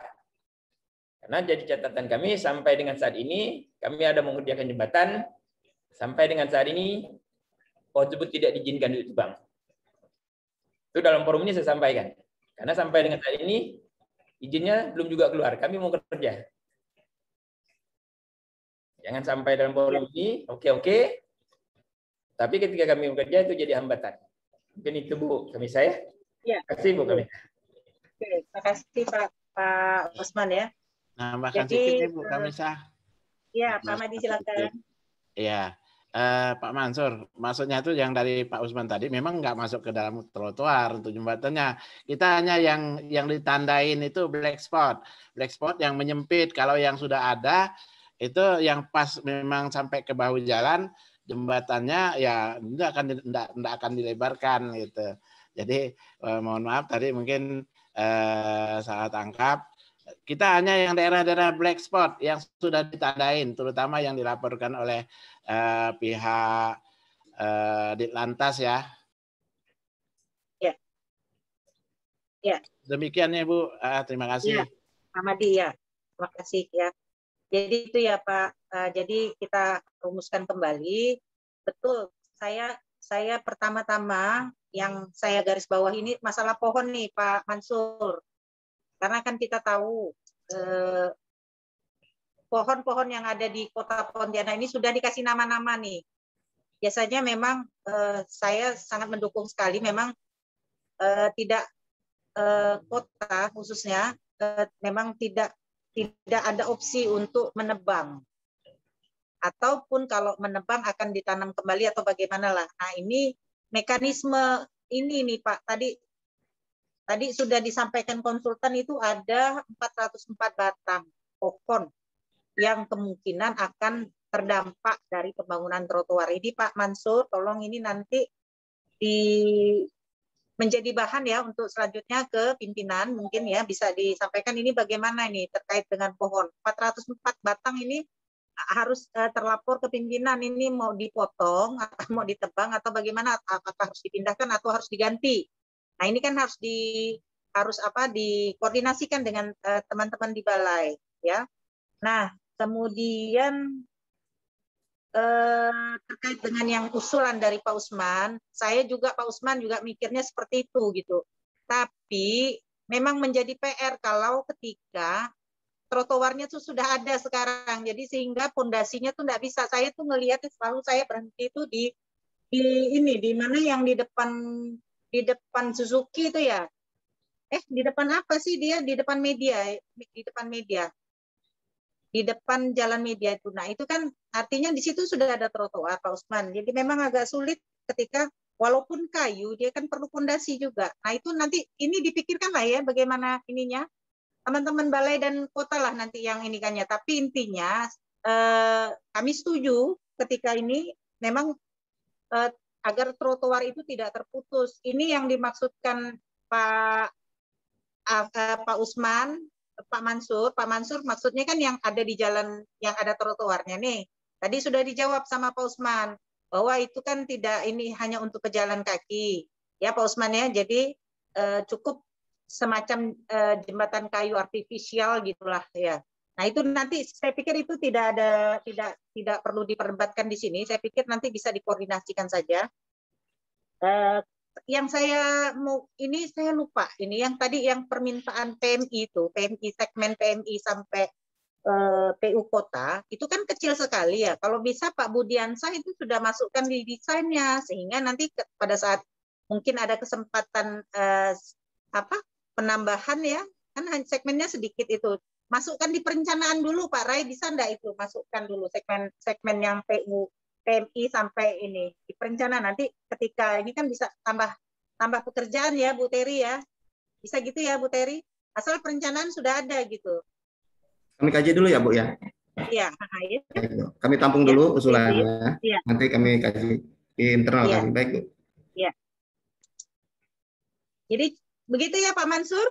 Speaker 10: Karena jadi catatan kami sampai dengan saat ini, kami ada mengerjakan jembatan, sampai dengan saat ini pohon tersebut tidak diizinkan ditebang. Itu dalam forum ini saya sampaikan. Karena sampai dengan saat ini izinnya belum juga keluar. Kami mau kerja. Jangan sampai dalam forum ini, oke. Tapi ketika kami bekerja itu jadi hambatan. Mungkin itu, Bu, kami saya. Ya. Terima kasih, Bu, kami.
Speaker 1: Oke, terima kasih Pak Usman ya.
Speaker 2: Nah, bahkan sedikit, Bu, kami sah.
Speaker 1: Iya, Pak Madi silakan.
Speaker 2: Iya. Pak Mansur, maksudnya itu yang dari Pak Usman tadi memang nggak masuk ke dalam trotoar untuk jembatannya. Kita hanya yang ditandain itu black spot yang menyempit. Kalau yang sudah ada itu yang pas memang sampai ke bahu jalan, jembatannya ya enggak akan dilebarkan gitu. Jadi mohon maaf tadi mungkin salah tangkap. Kita hanya yang daerah-daerah black spot yang sudah ditandain, terutama yang dilaporkan oleh pihak Ditlantas ya.
Speaker 1: Ya. Ya.
Speaker 2: Demikian ya, Bu. Terima kasih.
Speaker 1: Ya, Pak Madi ya. Terima kasih ya. Jadi itu ya Pak. Jadi kita rumuskan kembali. Betul. Saya pertama-tama yang saya garis bawah ini masalah pohon nih Pak Mansur. Karena kan kita tahu pohon-pohon yang ada di Kota Pontianak ini sudah dikasih nama-nama nih. Biasanya memang saya sangat mendukung sekali, memang tidak kota khususnya memang tidak ada opsi untuk menebang, ataupun kalau menebang akan ditanam kembali atau bagaimana lah. Nah ini mekanisme ini nih Pak, tadi sudah disampaikan konsultan itu ada 404 batang pohon yang kemungkinan akan terdampak dari pembangunan trotoar ini. Pak Mansur, tolong ini nanti menjadi bahan ya untuk selanjutnya ke pimpinan, mungkin ya bisa disampaikan ini bagaimana ini terkait dengan pohon 404 batang ini harus terlapor ke pimpinan, ini mau dipotong atau mau ditebang atau bagaimana, apakah harus dipindahkan atau harus diganti. Nah ini kan harus dikoordinasikan dengan teman-teman di balai ya. Nah kemudian terkait dengan yang usulan dari Pak Usman, Pak Usman juga mikirnya seperti itu gitu. Tapi memang menjadi PR kalau ketika trotoarnya tuh sudah ada sekarang, jadi sehingga pondasinya tuh nggak bisa. Saya tuh ngelihat selalu saya berhenti itu di mana yang di depan Suzuki itu ya. Di depan apa sih dia? Di depan media. Di depan jalan media itu. Nah, itu kan artinya di situ sudah ada trotoar, Pak Usman. Jadi memang agak sulit ketika walaupun kayu, dia kan perlu fondasi juga. Nah, itu nanti ini dipikirkan lah ya bagaimana ininya. Teman-teman balai dan kota lah nanti yang ini kan ya. Tapi intinya kami setuju ketika ini memang agar trotoar itu tidak terputus. Ini yang dimaksudkan Pak Usman, Pak Mansur maksudnya kan yang ada di jalan yang ada trotoarnya nih. Tadi sudah dijawab sama Pak Usman bahwa itu kan tidak ini hanya untuk pejalan kaki. Ya Pak Usman ya, jadi cukup semacam jembatan kayu artifisial gitulah ya. Nah itu nanti saya pikir itu tidak perlu diperdebatkan di sini. Saya pikir nanti bisa dikoordinasikan saja. Yang saya mau ini saya lupa ini yang tadi yang permintaan PMI itu, PMI segmen PMI sampai PU kota itu kan kecil sekali ya. Kalau bisa Pak Budiansah itu sudah masukkan di desainnya sehingga nanti pada saat mungkin ada kesempatan penambahan ya, kan segmennya sedikit itu. Masukkan di perencanaan dulu Pak Rai, bisa enggak itu masukkan dulu segmen yang PMI sampai ini di perencanaan, nanti ketika ini kan bisa tambah pekerjaan ya Bu Teri ya, bisa gitu ya Bu Teri, asal perencanaan sudah ada gitu.
Speaker 3: Kami kaji dulu ya Bu ya.
Speaker 1: Iya.
Speaker 3: Kami tampung dulu usulannya, nanti kami kaji di internal kami. Baik Bu.
Speaker 1: Iya. Jadi begitu ya Pak Mansur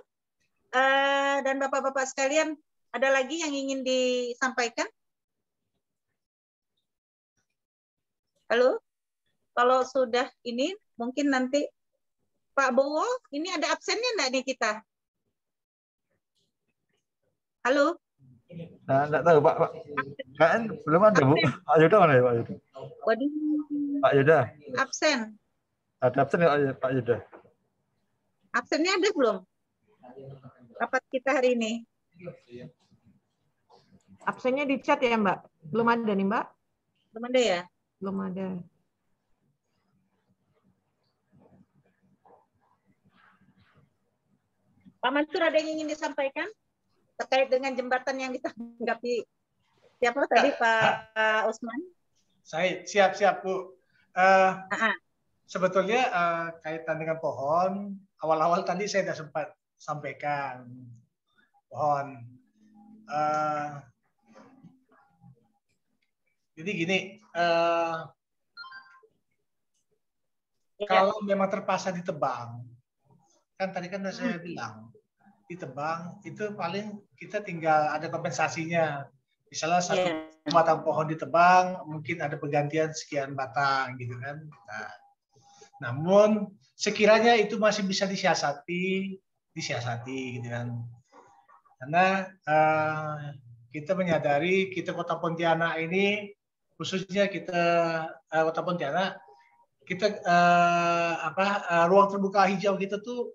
Speaker 1: dan Bapak-Bapak sekalian, ada lagi yang ingin disampaikan? Halo, kalau sudah ini mungkin nanti Pak Bowo, ini ada absennya enggak nih kita? Halo?
Speaker 9: Nah, enggak tahu Pak. Kan belum ada Bu. Pak Yuda mana ya Pak Yuda?
Speaker 1: Waduh.
Speaker 9: Pak Yuda.
Speaker 1: Absen.
Speaker 9: Ada absen ya Pak Yuda?
Speaker 1: Absennya ada belum? Rapat kita hari ini.
Speaker 7: Absennya di chat ya Mbak? Belum ada nih Mbak?
Speaker 1: Belum ada ya?
Speaker 7: Belum ada.
Speaker 1: Pak Mansur, ada yang ingin disampaikan terkait dengan jembatan yang ditanggapi siapa tadi Pak Usman?
Speaker 6: Saya siap Bu. Sebetulnya kaitan dengan pohon, awal-awal tadi saya sudah sempat sampaikan pohon. Jadi gini, kalau memang terpaksa ditebang, kan tadi kan saya bilang, ditebang itu paling kita tinggal ada kompensasinya. Misalnya satu batang pohon ditebang, mungkin ada penggantian sekian batang gitu kan. Nah, namun sekiranya itu masih bisa disiasati gitu kan. Karena kita menyadari kita Kota Pontianak ini, khususnya kita Kota Pontianak, kita ruang terbuka hijau kita tuh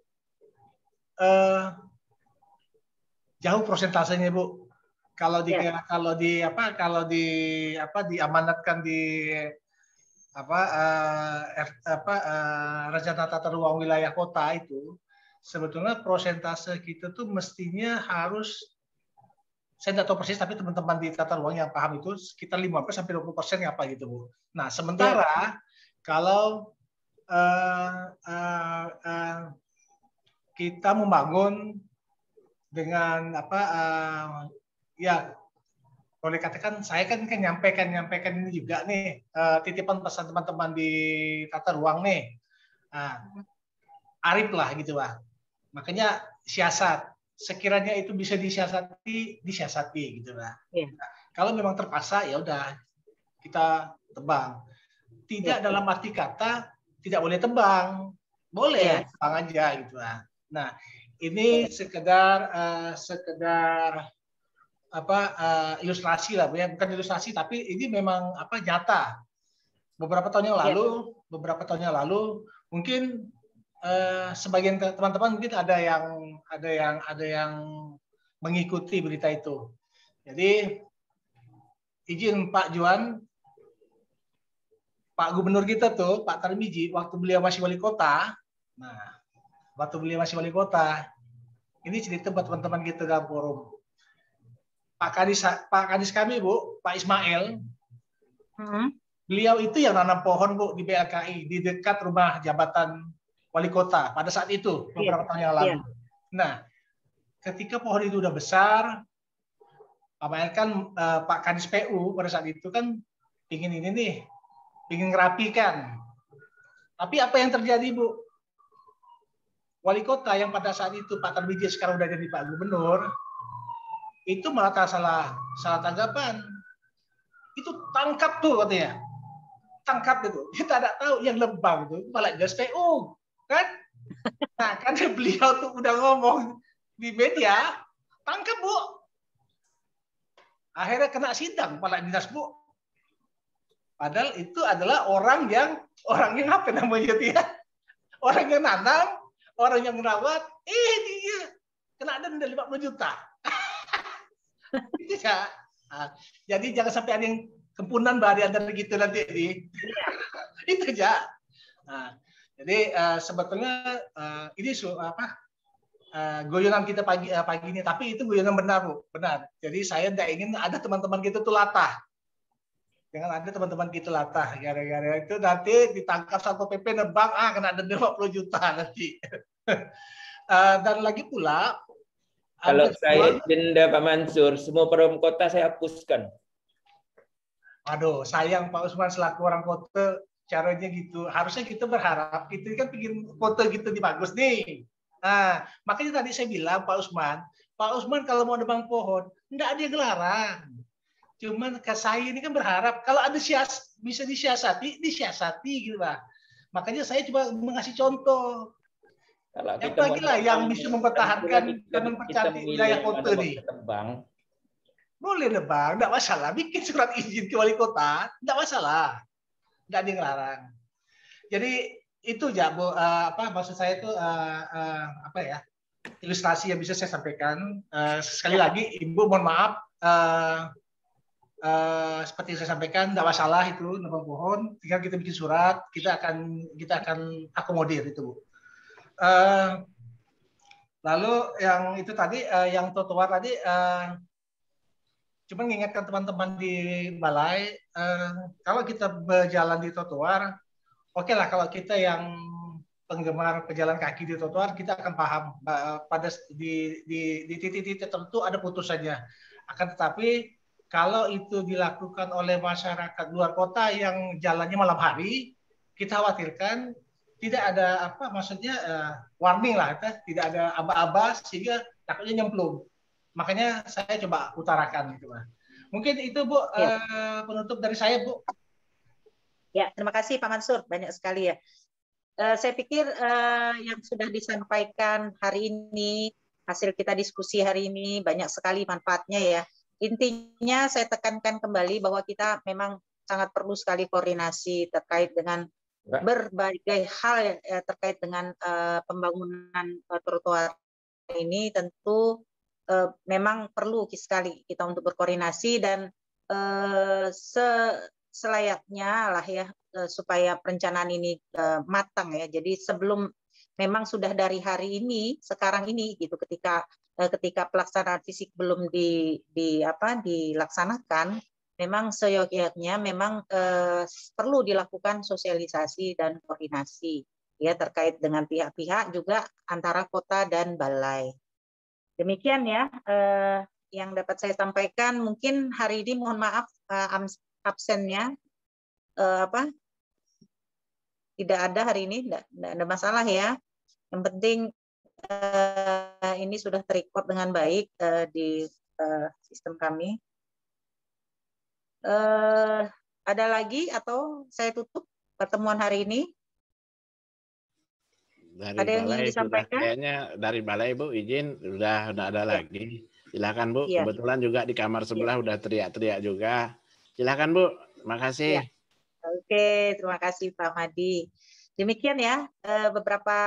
Speaker 6: jauh prosentasenya, Bu. Kalau diamanatkan di rencana tata ruang wilayah kota itu, sebetulnya prosentase kita tuh mestinya harus, saya tidak tahu persis, tapi teman-teman di tata ruang yang paham itu sekitar 15-20% apa gitu, Bu. Nah, sementara kalau kita membangun dengan ya boleh katakan saya kan nyampaikan ini juga nih, titipan pesan teman-teman di tata ruang nih, arif lah gitu lah. Makanya siasat, sekiranya itu bisa disiasati gitu lah. Nah, kalau memang terpaksa ya udah kita tebang. Tidak dalam arti kata tidak boleh tebang, boleh tebang aja gitu lah. Nah, ini sekedar ilustrasi lah, ya bukan ilustrasi tapi ini memang nyata. Beberapa tahun yang lalu mungkin sebagian teman-teman mungkin ada yang mengikuti berita itu. Jadi izin Pak Juan, Pak Gubernur kita tuh Pak Tarmizi waktu beliau masih wali kota. Nah, waktu beliau masih wali kota, ini cerita buat teman-teman kita dalam forum. Pak Kadis kami, Bu, Pak Ismail, beliau itu yang nanam pohon, Bu, di BLKI, di dekat rumah jabatan wali kota pada saat itu, beberapa tahun yang lalu. Nah, ketika pohon itu udah besar, Pak Mael kan, Pak Kadis PU pada saat itu kan ingin ngerapikan. Tapi apa yang terjadi, Bu? Wali kota yang pada saat itu Pak Tarmizi sekarang udah jadi Pak Gubernur, itu malah salah tanggapan. Itu tangkap tuh katanya. Tangkap itu. Kita tidak tahu yang Lembang itu malah jas PU, kan? Nah, karena beliau tuh udah ngomong di media, tangkap, Bu. Akhirnya kena sidang kepala dinas, Bu. Padahal itu adalah orang yang apa namanya dia? Orang yang nanam, orang yang merawat, dia kena denda 50 juta. Itu ya. Nah, jadi jangan sampai ada yang kempunan bahari antara gitu nanti ini. Itu aja. Nah, jadi sebetulnya ini goyonan kita pagi ini, tapi itu goyonan benar, Bu. Benar. Jadi saya tidak ingin ada teman-teman kita tuh latah. Jangan ada teman-teman kita latah. Gara-gara itu nanti ditangkap Satpol PP nebang, kena denda 50 juta nanti. Dan lagi pula,
Speaker 10: kalau saya denda Pak Mansur, semua forum kota saya hapuskan.
Speaker 6: Aduh, sayang Pak Usman selaku orang kota, caranya gitu. Harusnya kita berharap, kita kan bikin foto gitu di bagus nih. Nah, makanya tadi saya bilang Pak Usman kalau mau nebang pohon, enggak ada yang ngelarang. Cuman saya ini kan berharap kalau ada bisa disiasati gitu lah. Makanya saya coba mengasih contoh.
Speaker 10: Kalau
Speaker 6: yang bagilah yang bisa mempertahankan dan mempercantik wilayah kota nih. Boleh nebang, enggak masalah. Bikin surat izin ke wali kota, enggak masalah. Enggak ada yang larang. Jadi itu ya, Bu, maksud saya itu ilustrasi yang bisa saya sampaikan. Sekali lagi, Ibu mohon maaf, seperti yang saya sampaikan, enggak masalah itu nebang pohon. Tinggal kita bikin surat, kita akan akomodir itu, Bu. Lalu yang itu tadi, yang trotoar tadi, cuma mengingatkan teman-teman di balai, kalau kita berjalan di trotoar, oke lah kalau kita yang penggemar pejalan kaki di trotoar, kita akan paham pada di titik-titik tertentu ada putusannya. Akan tetapi kalau itu dilakukan oleh masyarakat luar kota yang jalannya malam hari, kita khawatirkan tidak ada warning lah, tidak ada aba-aba sehingga takutnya nyemplung. Makanya saya coba utarakan gitu, Pak. Mungkin itu, Bu, penutup dari saya, Bu.
Speaker 1: Ya, terima kasih Pak Mansur, banyak sekali ya. Saya pikir yang sudah disampaikan hari ini, hasil kita diskusi hari ini banyak sekali manfaatnya ya. Intinya saya tekankan kembali bahwa kita memang sangat perlu sekali koordinasi terkait dengan berbagai hal terkait dengan pembangunan trotoar ini. Tentu memang perlu sekali kita untuk berkoordinasi dan selayaknya lah ya supaya perencanaan ini matang ya. Jadi sebelum memang sudah dari hari ini, sekarang ini gitu, ketika pelaksanaan fisik belum dilaksanakan, memang seyogyanya memang perlu dilakukan sosialisasi dan koordinasi ya terkait dengan pihak-pihak juga antara kota dan balai. Demikian ya yang dapat saya sampaikan. Mungkin hari ini mohon maaf absennya tidak ada hari ini, tidak ada masalah ya. Yang penting ini sudah terrecord dengan baik di sistem kami. Ada lagi atau saya tutup pertemuan hari ini?
Speaker 2: Dari
Speaker 1: ada yang ingin
Speaker 2: balai sudah
Speaker 1: disampaikan?
Speaker 2: Kayaknya dari balai Bu izin sudah ada lagi. Silakan Bu.
Speaker 1: Ya.
Speaker 2: Kebetulan juga di kamar sebelah udah teriak-teriak juga. Silakan Bu. Makasih.
Speaker 1: Ya. Oke, terima kasih Pak Madi. Demikian ya beberapa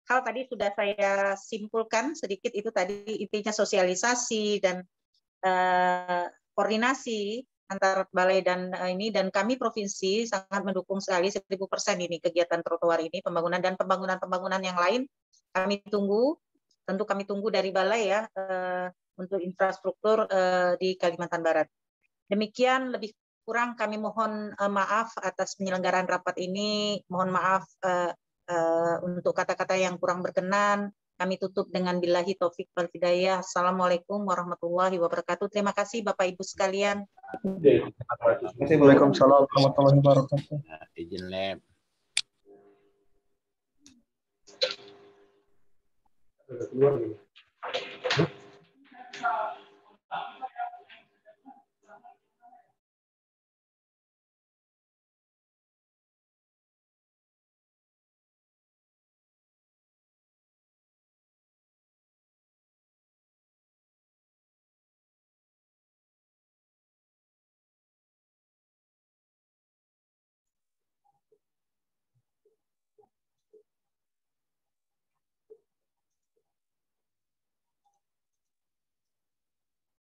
Speaker 1: hal tadi sudah saya simpulkan sedikit, itu tadi intinya sosialisasi dan koordinasi antara balai dan dan kami provinsi sangat mendukung sekali 1000% ini kegiatan trotoar ini, pembangunan dan pembangunan yang lain kami tunggu. Tentu kami tunggu dari balai ya untuk infrastruktur di Kalimantan Barat. Demikian, lebih kurang kami mohon maaf atas penyelenggaraan rapat ini. Mohon maaf untuk kata-kata yang kurang berkenan. Kami tutup dengan billahi taufik wal hidayah. Assalamualaikum warahmatullahi wabarakatuh. Terima kasih Bapak Ibu sekalian.
Speaker 8: Waalaikumsalam warahmatullahi wabarakatuh.
Speaker 2: Izin lab.